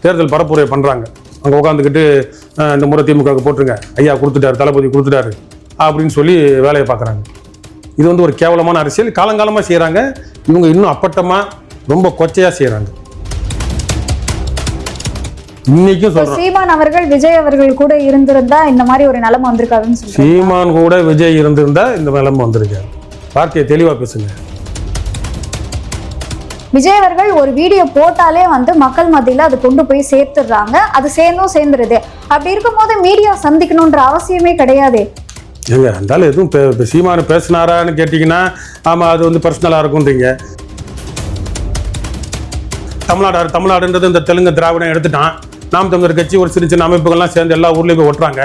தேர்தல் பரப்புரை பண்ணுறாங்க. அங்கே உட்காந்துக்கிட்டு இந்த முறை திமுகவுக்கு போட்டுருங்க, ஐயா கொடுத்துட்டாரு, தளபதி கொடுத்துட்டாரு அப்படின்னு சொல்லி வேலையை பார்க்குறாங்க. இது வந்து ஒரு கேவலமான அரசியல் காலங்காலமாக செய்கிறாங்க. இவங்க இன்னும் அப்பட்டமாக ரொம்ப கொச்சையாக செய்கிறாங்க. இன்னைக்கும் சொல்றேன், சீமான் அவர்கள் விஜய் அவர்கள் கூட இருந்திருந்தா இந்த மாதிரி ஒரு நிலைமை வந்திருக்காதுன்னு சொல்லி. சீமான் கூட விஜய் இருந்திருந்தா இந்த நிலைமை வந்திருக்காரு. வார்த்தையை தெளிவாக பேசுங்க. விஜய் அவர்கள் ஒரு வீடியோ போட்டாலே வந்து மக்கள் மத்தியில அது கொண்டு போய் சேர்த்துடுறாங்க. அது சேர்ந்துருது. அப்படி இருக்கும் போது மீடியா சந்திக்கணும்ன்ற அவசியமே கிடையாது. ஏங்க இருந்தாலும் எதுவும் சீமானு பேசினாரான்னு கேட்டிங்கன்னா ஆமாம் அது வந்து பர்சனலாக இருக்கும்ன்றீங்க. தமிழ்நாடுன்றது இந்த தெலுங்கு திராவிடம் எடுத்துட்டான். நாம் தமிழர் கட்சி ஒரு சின்ன சின்ன அமைப்புகள்லாம் சேர்ந்து எல்லா ஊர்லேயும் போய் ஒட்டுறாங்க.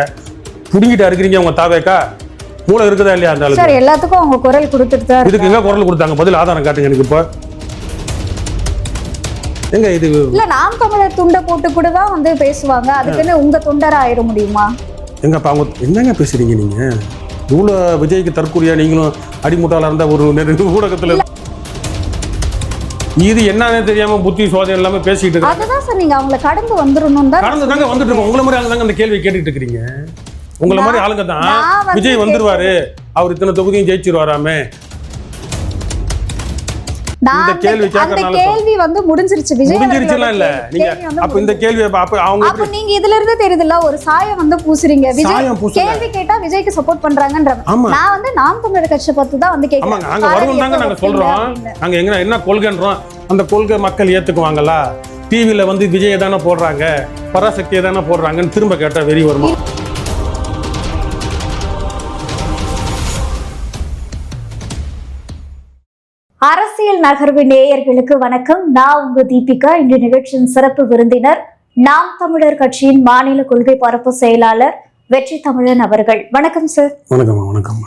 புடுங்கிட்டு இருக்கிறீங்க உங்க தாவேக்கா மூளை இருக்குதா இல்லையா? இருந்தாலும் சார் எல்லாத்துக்கும் அவங்க குரல் கொடுத்துட்டு தான். இதுக்கு எங்க குரல் கொடுத்தாங்க? பதில் ஆதாரம் காட்டுங்க எனக்கு. இப்போ எங்க இது இல்ல நாம் தமிழர் துண்டை போட்டு கூட தான் வந்து பேசுவாங்க. அதுக்குன்னு உங்க தொண்டரா ஆயிட முடியுமா? எங்கப்பா அவங்க என்னங்க பேசுறீங்க நீங்க? இவ்வளோ விஜய்க்கு தற்கொலையா நீங்களும் அடிமுட்டாளா இருந்தா ஒரு ஊடகத்துல இது என்னன்னு தெரியாம புத்தி சோதனை எல்லாமே பேசிட்டு இருக்கு. அதுதான் சார் நீங்க அவங்களை கடந்து வந்துடணும் தான். கடந்து தாங்க வந்துட்டு இருக்கோம். உங்களை மாதிரி ஆளுங்க அந்த கேள்வி கேட்டுட்டு இருக்கிறீங்க. உங்களை மாதிரி ஆளுங்க தான் விஜய் வந்துருவாரு, அவர் இத்தனை தொகுதியும் ஜெயிச்சிருவாராமே. இந்த கேள்வி கேள்வி வந்து முடிஞ்சிருச்சு. விஜய் முடிஞ்சிருச்சுலாம் இல்ல. நீங்க அப்ப இந்த கேள்வி அவங்க நீங்க இதுல இருந்து தெரியுதுல்ல ஒரு சாயம் வந்து பூசுறீங்க. விஜய் கேள்வி கேட்டா விஜய்க்கு சப்போர்ட் பண்றாங்கன்ற. நான் வந்து நாம் தமிழர் கட்சி பத்தி தான் வந்து கேக்குறேன். நாங்க வருவோம் தாங்க நாங்க சொல்றோம். நாங்க என்ன கொள்கைன்றோம், அந்த கொள்கை மக்கள் ஏத்துக்குவாங்களா? டிவில வந்து விஜய் தானே போடுறாங்க, பராசக்தியை தானே போடுறாங்கன்னு திரும்ப கேட்டா வெறி வருமா? அரசியல் நகர்வு நேயர்களுக்கு வணக்கம். நான் உங்க தீபிகா. இன்று நிகழ்ச்சியின் சிறப்பு விருந்தினர் நாம் தமிழர் கட்சியின் மாநில கொள்கை பரப்பு செயலாளர் வெற்றி தமிழன் அவர்கள். வணக்கம் சார். வணக்கம். வணக்கம்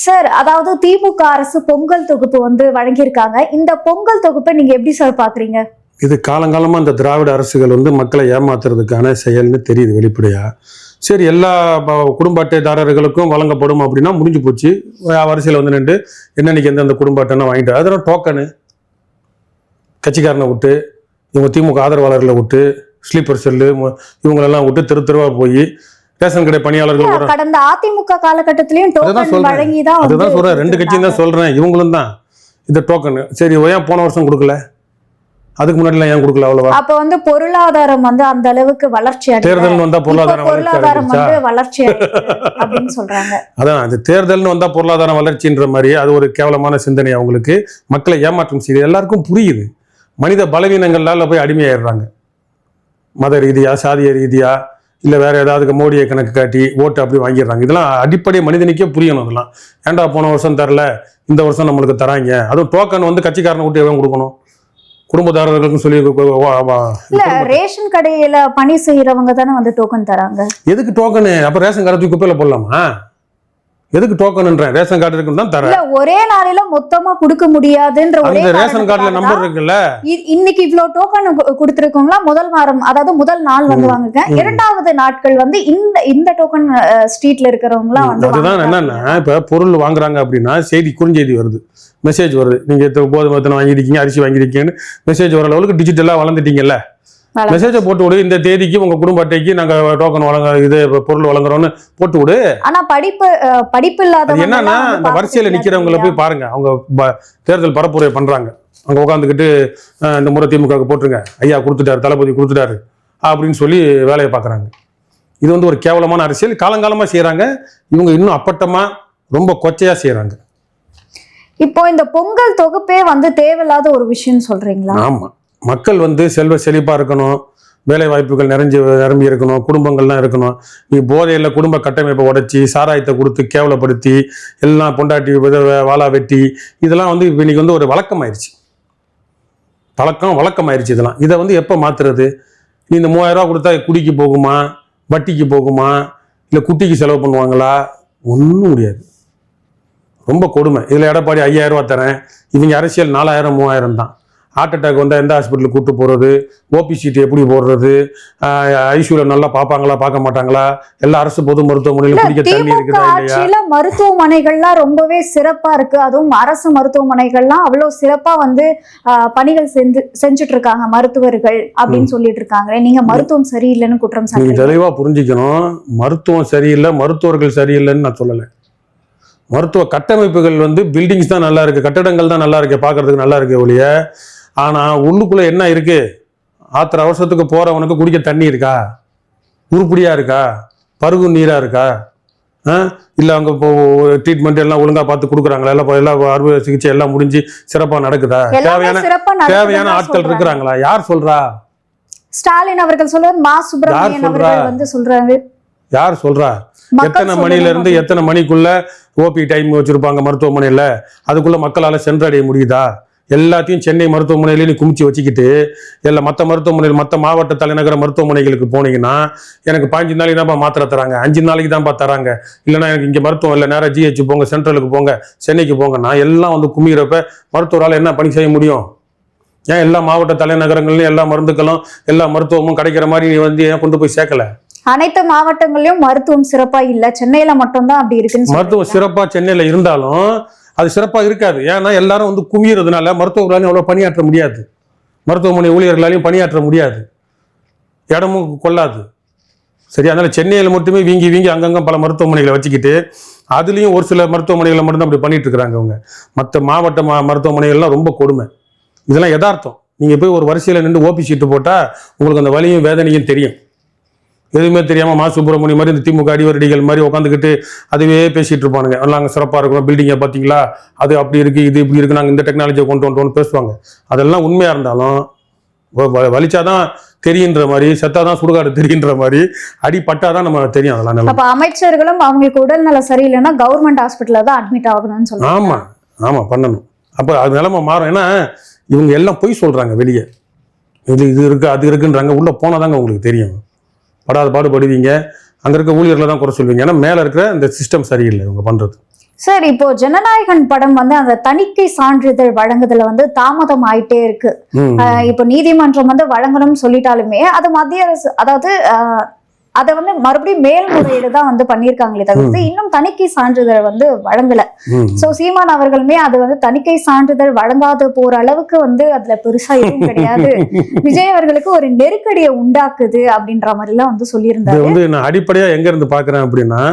சார். அதாவது திமுக அரசு பொங்கல் தொகுப்பு வந்து வழங்கியிருக்காங்க. இந்த பொங்கல் தொகுப்பை நீங்க எப்படி சார் பாக்குறீங்க? இது காலங்காலமா இந்த திராவிட அரசுகள் வந்து மக்களை ஏமாத்துறதுக்கான செயல்னு தெரியுது வெளிப்படையா. சரி, எல்லா குடும்ப அட்டைதாரர்களுக்கும் வழங்கப்படும் அப்படின்னா முடிஞ்சு போச்சு. வரிசையில் வந்து நின்று என்னன்னைக்கு எந்தெந்த குடும்ப அட்டைன்னா வாங்கிட்டு அதெல்லாம் டோக்கனு கட்சிக்காரனை விட்டு இவங்க திமுக ஆதரவாளர்களை விட்டு ஸ்லீப்பர் செல்லு இவங்களெல்லாம் விட்டு தெருவா போய் ரேஷன் கடை பணியாளர்கள் கடந்த அதிமுக காலகட்டத்திலையும் அதுதான் சொல்றேன். ரெண்டு கட்சியும் தான் சொல்றேன். இவங்களும் தான் இந்த டோக்கனு. சரி, ஏன் போன வருஷம் கொடுக்கல? அதுக்கு முன்னாடி ஏன் கொடுக்கல? அவ்வளவா? அப்ப வந்து பொருளாதாரம் வந்து அந்த அளவுக்கு வளர்ச்சி தேர்தல் வந்தா பொருளாதாரம் வந்து வளர்ச்சி அப்படின்னு சொல்றாங்க. அதான் அது தேர்தல்னு வந்தா பொருளாதார வளர்ச்சின்ற மாதிரி அது ஒரு கேவலமான சிந்தனை. அவங்களுக்கு மக்களை ஏமாற்றம் செய்யுது. எல்லாருக்கும் புரியுது. மனித பலவீனங்களால போய் அடிமையாயிடுறாங்க. மத ரீதியா, சாதிய ரீதியா, இல்ல வேற ஏதாவது மோடியை கணக்கு காட்டி ஓட்டு அப்படி வாங்கிடுறாங்க. இதெல்லாம் அடிப்படை மனிதனுக்கே புரியணும். இதெல்லாம் ஏன்டா போன வருஷம் தரல, இந்த வருஷம் நம்மளுக்கு தராங்க. அதுவும் டோக்கன் வந்து கட்சிக்காரனை விட்டு எவன் கொடுக்கணும்? குடும்பதாரர்களுக்கும் சொல்லி ரேஷன் கடையில பணி செய்யறவங்க தானே வந்து டோக்கன் தராங்க. எதுக்கு டோக்கனு? அப்ப ரேஷன் கார்டு குப்பையில போடலாமா? எதுக்கு டோக்கன்ன்ற? ரேஷன் கார்டு இருக்குன்னு தான் தர. ஒரே நாளில மொத்தமா கொடுக்க முடியாதுன்ற ஒரே ரேஷன் கார்டுல நம்பர் இருக்குல்ல. இன்னைக்கு இவ்வளவு டோக்கன் கொடுத்திருக்கோங்களா? முதல் வாரம், அதாவது முதல் நாள் வந்து வாங்குங்க. இரண்டாவது நாட்கள் வந்து இந்த டோக்கன் ஸ்ட்ரீட்ல இருக்கிறவங்க வந்து அதுதான் என்னன்னா, இப்ப பொருள் வாங்குறாங்க அப்படின்னா செய்தி குறுஞ்செய்தி வருது, மெசேஜ் வருது. நீங்க கோதுமை வாங்கிருக்கீங்க, அரிசி வாங்கிருக்கீங்கன்னு மெசேஜ் வர அளவுக்கு டிஜிட்டலா வளர்ந்துட்டீங்கல்ல. மெசேஜை போட்டு விடு, இந்த தேதிக்கு உங்க குடும்ப அட்டைக்கு நாங்க டோக்கன் இது பொருள் வழங்குறோம்னு போட்டு விடு. ஆனா படிப்பு இல்லாத என்னன்னா இந்த வரிசையில நிக்கிறவங்களை போய் பாருங்க. அவங்க தேர்தல் பரப்புரை பண்றாங்க. அங்க உட்காந்துக்கிட்டு இந்த முறை திமுகவுக்கு போட்டுருங்க, ஐயா கொடுத்துட்டாரு, தளபதி கொடுத்துட்டாரு அப்படின்னு சொல்லி வேலையை பார்க்குறாங்க. இது வந்து ஒரு கேவலமான அரசியல் காலங்காலமா செய்யறாங்க. இவங்க இன்னும் அப்பட்டமா ரொம்ப கொச்சையா செய்யறாங்க. இப்போ இந்த பொங்கல் தொகுப்பே வந்து தேவையில்லாத ஒரு விஷயம் சொல்றீங்களா? ஆமா, மக்கள் வந்து செல்வ செழிப்பா இருக்கணும், வேலை வாய்ப்புகள் நிரம்பி இருக்கணும், குடும்பங்கள்லாம் இருக்கணும். நீ போதையில குடும்ப கட்டமைப்பை உடைச்சி சாராயத்தை கொடுத்து கேவலப்படுத்தி எல்லாம் பொண்டாட்டி வாழா வெட்டி இதெல்லாம் வந்து இன்னைக்கு வந்து ஒரு வழக்கமாயிருச்சு. வழக்கமாயிருச்சு இதெல்லாம். இதை வந்து எப்போ மாத்துறது? நீ இந்த 3000 ரூபா கொடுத்தா குடிக்கு போகுமா, வட்டிக்கு போகுமா, இல்லை குட்டிக்கு செலவு பண்ணுவாங்களா? ஒன்றும் முடியாது. ரொம்ப கொடுமை. இதில் எடப்பாடி 5000 ரூபா தரேன், இவங்க அரசியல் 4000 3000 தான். ஹார்ட் அட்டாக் வந்தால் எந்த ஹாஸ்பிட்டலுக்கு கூட்டு போகிறது, ஓபி சீட் எப்படி போடுறது, ஐசியூல நல்லா பார்ப்பாங்களா பார்க்க மாட்டாங்களா, எல்லா அரசு பொது மருத்துவமனையிலும் குடிக்க தண்ணி திமுக இருக்குதா இல்லையா? ஆட்சியில மருத்துவமனைகள்லாம் ரொம்பவே சிறப்பா இருக்கு. அதுவும் அரசு மருத்துவமனைகள்லாம் அவ்வளவு சிறப்பா வந்து பணிகள் செஞ்சுட்டு இருக்காங்க மருத்துவர்கள் அப்படின்னு சொல்லிட்டு இருக்காங்க. நீங்க மருத்துவம் சரியில்லைன்னு குற்றம் நீங்க சாட்டுறீங்க. தெளிவா புரிஞ்சுக்கணும். மருத்துவம் சரியில்லை, மருத்துவர்கள் சரியில்லைன்னு நான் சொல்லலை. மருத்துவ கட்டமைப்புகள் வந்து பில்டிங்ஸ் தான் நல்லா இருக்கு, கட்டடங்கள் தான் நல்லா இருக்கு, பார்க்கறதுக்கு நல்லா இருக்கு ஒழிய, ஆனா உள்ளுக்குள்ள என்ன இருக்கு? ஆத்திர அவசரத்துக்கு போறவனுக்கு குடிக்க தண்ணி இருக்கா? உருப்படியா இருக்கா? பருகு நீரா இருக்கா? இல்ல அவங்க இப்போ ட்ரீட்மெண்ட் எல்லாம் ஒழுங்கா பார்த்து கொடுக்குறாங்களா? எல்லாம் அறுவை சிகிச்சை எல்லாம் முடிஞ்சு சிறப்பா நடக்குதா? தேவையான ஆட்கள் இருக்கிறாங்களா? யார் சொல்றா? ஸ்டாலின் அவர்கள் சொல்றாரு, மா சுப்பிரமணியன் அவர்கள் வந்து சொல்றாரு. யார் சொல்றா? எத்தனை மணில இருந்து எத்தனை மணிக்குள்ள ஓபி டைம் வச்சிருப்பாங்க மருத்துவமனையில? அதுக்குள்ள மக்களால சென்றடைய முடியுதா? எல்லாத்தையும் சென்னை மருத்துவமனையில நீ குமிச்சு வச்சுக்கிட்டு எல்லாம் மற்ற மருத்துவமனையில் மற்ற மாவட்ட தலைநகர மருத்துவமனைகளுக்கு போனீங்கன்னா எனக்கு 15 நாளைக்கு தான்ப்பா மாத்திரை தராங்க, 5 நாளைக்கு தான்ப்பா தராங்க, இல்லைன்னா எனக்கு இங்கே மருத்துவம் இல்லை, நேராக ஜிஹெச் போங்க, சென்ட்ரலுக்கு போங்க, சென்னைக்கு போங்கன்னா எல்லாம் வந்து குமிகிறப்ப மருத்துவரால் என்ன பணி செய்ய முடியும்? ஏன் எல்லா மாவட்ட தலைநகரங்கள்லையும் எல்லா மருந்துகளும் எல்லா மருத்துவமும் கிடைக்கிற மாதிரி நீ வந்து ஏன் கொண்டு போய் சேர்க்கல? அனைத்து மாவட்டங்களிலும் மருத்துவம் சிறப்பா இல்ல, சென்னையில மட்டும்தான் அப்படி இருக்குன்னு. மருத்துவம் சிறப்பா சென்னையில இருந்தாலும் அது சிறப்பாக இருக்காது. ஏன்னா எல்லாரும் வந்து குமியறதுனால மருத்துவர்களாலையும் அவ்வளோ பணியாற்ற முடியாது, மருத்துவமனை ஊழியர்களாலையும் பணியாற்ற முடியாது, இடமும் கொள்ளாது. சரி, அதனால சென்னையில் மட்டுமே வீங்கி வீங்கி அங்கங்கே பல மருத்துவமனைகளை வச்சுக்கிட்டு அதுலேயும் ஒரு சில மருத்துவமனைகளை மட்டும்தான் அப்படி பண்ணிட்டு இருக்கிறாங்க அவங்க. மற்ற மாவட்ட மருத்துவமனைகள்லாம் ரொம்ப கொடுமை. இதெல்லாம் யதார்த்தம். நீங்கள் போய் ஒரு வரிசையில் நின்று ஓபி சீட்டு போட்டால் உங்களுக்கு அந்த வலியும் வேதனையும் தெரியும். எதுவுமே தெரியாமல் மா சுப்பிரமணியம் மாதிரி இந்த திமுக அடிவரடிகள் மாதிரி உட்காந்துக்கிட்டு அதுவே பேசிட்டு இருப்பானுங்க. நாங்கள் சிறப்பாக இருக்கணும், பில்டிங்கை பார்த்தீங்களா, அது அப்படி இருக்குது, இது இப்படி இருக்குது, நாங்கள் இந்த டெக்னாலஜியை கொண்டு வந்துட்டோம்னு பேசுவாங்க. அதெல்லாம் உண்மையாக இருந்தாலும் வலிச்சாதான் தெரியுன்ற மாதிரி, செத்தாதான் சுடுகாடு தெரியுன்ற மாதிரி, அடிப்பட்டாதான் நம்ம தெரியும். அதெல்லாம் அப்ப அமைச்சர்களும் அவங்களுக்கு உடல்நல சரியில்லைன்னா கவர்மெண்ட் ஹாஸ்பிட்டல்ல தான் அட்மிட் ஆகணும்னு சொல்லுவாங்க. ஆமாம் ஆமாம் பண்ணணும். அப்போ அது நிலைமை மாறும். ஏன்னா இவங்க எல்லாம் பொய் சொல்கிறாங்க. வெளியே இது இருக்கு அது இருக்குன்றாங்க, உள்ளே போனாதாங்க உங்களுக்கு தெரியும். படாத பாடுபடுவீங்க, அங்கே இருக்க ஊழியர்களை தான் குறை சொல்வீங்க. ஏன்னா மேலே இருக்கிற இந்த சிஸ்டம் சரியில்லை இவங்க பண்ணுறது. சார், இப்போ ஜனநாயகன் படம் வந்து அந்த தணிக்கை சான்றிதழ் வழங்குதல வந்து தாமதம் ஆயிட்டே இருக்கு. இப்போ நீதிமன்றம் வந்து வழங்கணும்னு சொல்லிட்டாலுமே அது மத்திய அரசு, அதாவது அதை வந்து மறுபடியும் மேல்முறையீடு தான் வந்து பண்ணியிருக்காங்களே தவிர்த்து இன்னும் தணிக்கை சான்றிதழ் வந்து வழங்கல. சோ சீமான் அவர்களுமே அது வந்து தணிக்கை சான்றிதழ் வழங்காத போற அளவுக்கு வந்து அதுல பெருசா எதுவும் கிடையாது, விஜய் அவர்களுக்கு ஒரு நெருக்கடியை உண்டாக்குது அப்படின்ற மாதிரி எல்லாம் வந்து சொல்லியிருந்தாரு. வந்து நான் அடிப்படையா எங்க இருந்து பாக்குறேன் அப்படின்னா,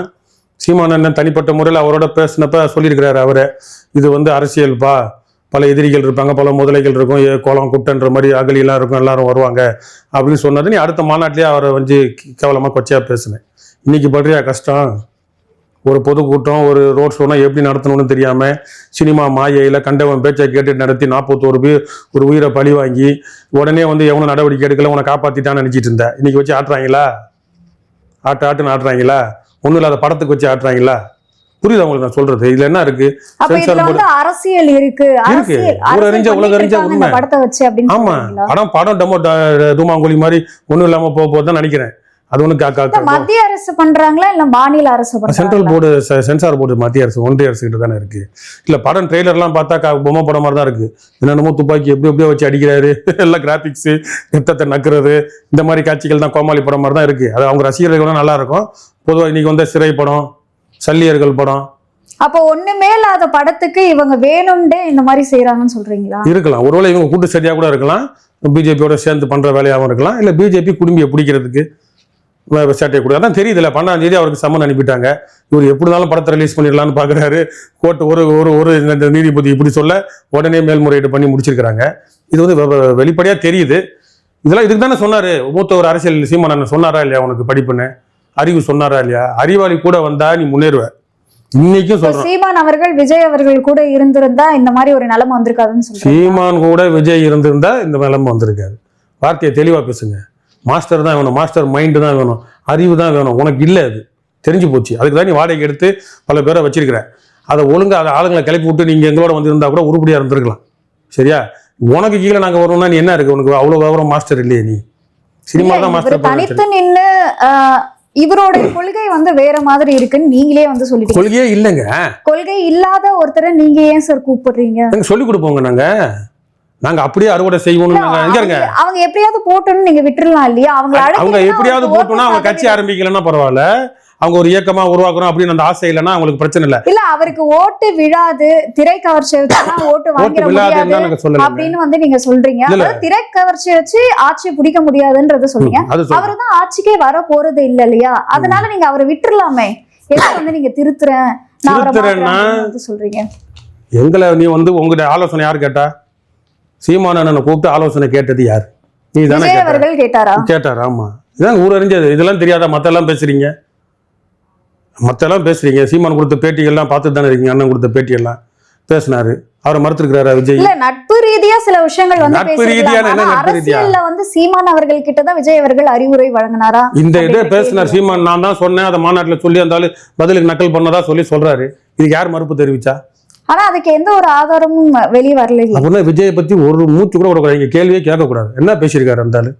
சீமான் அண்ணன் தனிப்பட்ட முறையில் அவரோட பேசினப்ப சொல்லியிருக்கிறாரு. அவரை இது வந்து அரசியல்பா, பல எதிரிகள் இருப்பாங்க, பல முதலைகள் இருக்கும், கோலம் குட்டன்ற மாதிரி அகலியெல்லாம் இருக்கும், எல்லாரும் வருவாங்க அப்படின்னு சொன்னது. நீ அடுத்த மாநாட்டிலேயே அவரை வந்து கேவலமாக கொச்சையாக பேசுனேன். இன்னைக்கு படுறியா கஷ்டம்? ஒரு பொதுக்கூட்டம், ஒரு ரோட் ஷோனா எப்படி நடத்தணும்னு தெரியாமல் சினிமா மாயையில் கண்டவன் பேச்சை கேட்டு நடத்தி 41 பேர் ஒரு உயிரை பழி வாங்கி உடனே வந்து எவனும் நடவடிக்கை எடுக்கல, உன்னை காப்பாற்றிட்டான்னு நினச்சிட்டு இருந்தேன். இன்னைக்கு வச்சு ஆட்டுறாங்களா? ஆட்டுன்னு ஆட்டுறாங்களா? ஒன்றும் இல்லாத படத்துக்கு வச்சு ஆட்டுறாங்களா? புரியுது உங்களுக்கு நான் சொல்றது? இதுல என்ன இருக்கு? அரசியல் இருக்கு, படத்தை வச்சு. ஆமா, படம் டூமாங்குழி மாதிரி ஒண்ணும் இல்லாம போகுதுதான் நினைக்கிறேன். அது ஒண்ணு மத்திய அரசு பண்றாங்களா இல்ல மாநில அரசு பண்றாங்களா? சென்ட்ரல் போர்டு, சென்சார் போர்டு மத்திய அரசு, ஒன்றிய அரசு கிட்ட தானே இருக்கு. இல்ல படம் ட்ரெய்லர் எல்லாம் பார்த்தா பொம்மை படம் மாதிரி தான் இருக்கு. என்னென்னமோ துப்பாக்கி எப்படி எப்படியோ வச்சு அடிக்கிறாரு, எல்லாம் கிராபிக்ஸ், ரத்தத்தை நக்குறது, இந்த மாதிரி காட்சிகள் தான் கோமாளி படம் மாதிரி தான் இருக்கு. அது அவங்க ரசிகர்கள் நல்லா இருக்கும். பொதுவாக இன்னைக்கு வந்து சிறை படம், சல்லியர்கள் படம், அப்போ ஒண்ணுமே இல்லாத படத்துக்கு இவங்க வேணும்னே இந்த மாதிரி செய்யறாங்கன்னு சொல்றீங்களா? இருக்கலாம். ஒருவேளை இவங்க கூட்டு சரியா கூட இருக்கலாம், பிஜேபியோட சேர்ந்து பண்ற வேலையாகவும் இருக்கலாம், இல்ல பிஜேபி குடும்பியை பிடிக்கிறதுக்கு சேட்டை கூட. அதான் தெரியுது இல்ல, 12ஆம் தேதி அவருக்கு சம்மன் அனுப்பிட்டாங்க. இவர் எப்படி இருந்தாலும் படத்தை ரிலீஸ் பண்ணிடலாம்னு பாக்குறாரு. கோர்ட் ஒரு நீதிபதி இப்படி சொல்ல உடனே மேல்முறையீடு பண்ணி முடிச்சிருக்கிறாங்க. இது வந்து வெளிப்படையா தெரியுது. இதெல்லாம் இதுக்கு தானே சொன்னாரு மூத்த ஒரு அரசியல் சீமான் சொன்னாரா இல்லையா? உனக்கு படிப்புன்னு அறிவு சொன்னாரா இல்லையா? அறிவாளி கூட வந்தா நீ முன்னேறுவ. இன்னைக்கும் சொல்றேன், சீமான் அவர்கள் விஜய் அவர்கள் கூட இருந்திருந்தா இந்த மாதிரி ஒரு நிலைமை வந்திருக்காதுன்னு சொல்றேன். சீமான் கூட விஜய் இருந்திருந்தா இந்த நிலைமை வந்திருக்காது. வார்த்தையை தெளிவா பேசுங்க. மாஸ்டர் தான் வேணும், மாஸ்டர் மைண்டு தான் வேணும், அறிவு தான் வேணும். உனக்கு இல்லை, அது தெரிஞ்சு போச்சு. அதுக்கு தான் நீ வாடகை எடுத்து பல பேரை வச்சிருக்கிற. அதை ஒழுங்கா அதை ஆளுங்களை கிளப்பி விட்டு நீங்க எங்களோட வந்து இருந்தா கூட உருப்படியா இருந்திருக்கலாம். சரியா? உனக்கு கீழே நாங்க வரணும்னா நீ என்ன இருக்கு? உனக்கு அவ்வளவு விவரம் மாஸ்டர் இல்லையே? நீ சினிமா தான் மாஸ்டர். தனித்து நின்று இவரோட கொள்கை வந்து வேற மாதிரி இருக்குன்னு நீங்களே வந்து சொல்லிட்டு. கொள்கையே இல்லைங்க. கொள்கை இல்லாத ஒருத்தரை நீங்க ஏன் சார் கூப்பிடுறீங்க? சொல்லிக் கொடுப்போங்க. நாங்க நாங்க அப்படியே அறுவடை செய்வோம். எங்க இருங்க அவங்க எப்படியாவது போட்டோன்னு நீங்க விட்டுறலாம் இல்லையா? அவங்க எப்படியாவது போட்டோம்னா அவங்க கட்சி ஆரம்பிக்கலன்னா பரவாயில்ல, அவங்க ஒரு இயக்கமா உருவாக்குறோம் அப்படின்னு அந்த ஆசை இல்லைன்னா அவங்களுக்கு பிரச்சனை இல்ல. இல்ல அவருக்கு ஓட்டு விழாது, திரை கவர்ச்சி வச்சுதான் ஓட்டு வாங்கிட முடியாது அப்படின்னு நீங்க சொல்றீங்க. திரை கவர்ச்சி வச்சு ஆட்சி பிடிக்க முடியாதுன்றது சொல்றீங்க. அவருதான் ஆட்சிக்கே வர போறது இல்ல இல்லையா? அதனால நீங்க அவரை விட்டுறலாமே. எதுக்கு நீங்க திருத்துறேன்னா சொல்றீங்க? எங்களை நீ உங்ககிட்ட ஆலோசனை யாரு கேட்டா? சீமானண்ணனை கூப்பிட்டு ஆலோசனை கேட்டது யார்? நீ தானே கேட்டாரா? ஆமா, இதான் ஊரறிஞ்சது. இதெல்லாம் தெரியாதா? மத்தெல்லாம் பேசுறீங்க. சீமான் கொடுத்த பேட்டிகள்லாம் பார்த்து தானே இருக்கீங்க. அண்ணன் கொடுத்த பேட்டியெல்லாம் பேசினாரு. அவரை மறுத்திருக்கிறாரா விஜய்? இல்ல, நட்பு ரீதியா சில விஷயங்கள் நட்பு ரீதியான என்ன நட்பு ரீதியா சீமான் அவர்கள் கிட்டதான் விஜய் அவர்கள் அறிவுரை வழங்கினாரா? இந்த இதை பேசினார் சீமான். நான் தான் சொன்னேன், அதை மாநாட்டில் சொல்லி அந்த பதிலுக்கு நக்கல் பண்ணதா சொல்றாரு. இதுக்கு யார் மறுப்பு தெரிவிச்சா? ஆனா அதுக்கு எந்த ஒரு ஆதாரமும் வெளியே வரல. அப்படின்னா விஜயை பத்தி ஒரு மூச்சு கூட விடக்கூடாது. இங்க கேள்வியே கேட்கக்கூடாது. என்ன பேசியிருக்காரு அந்த ஆளு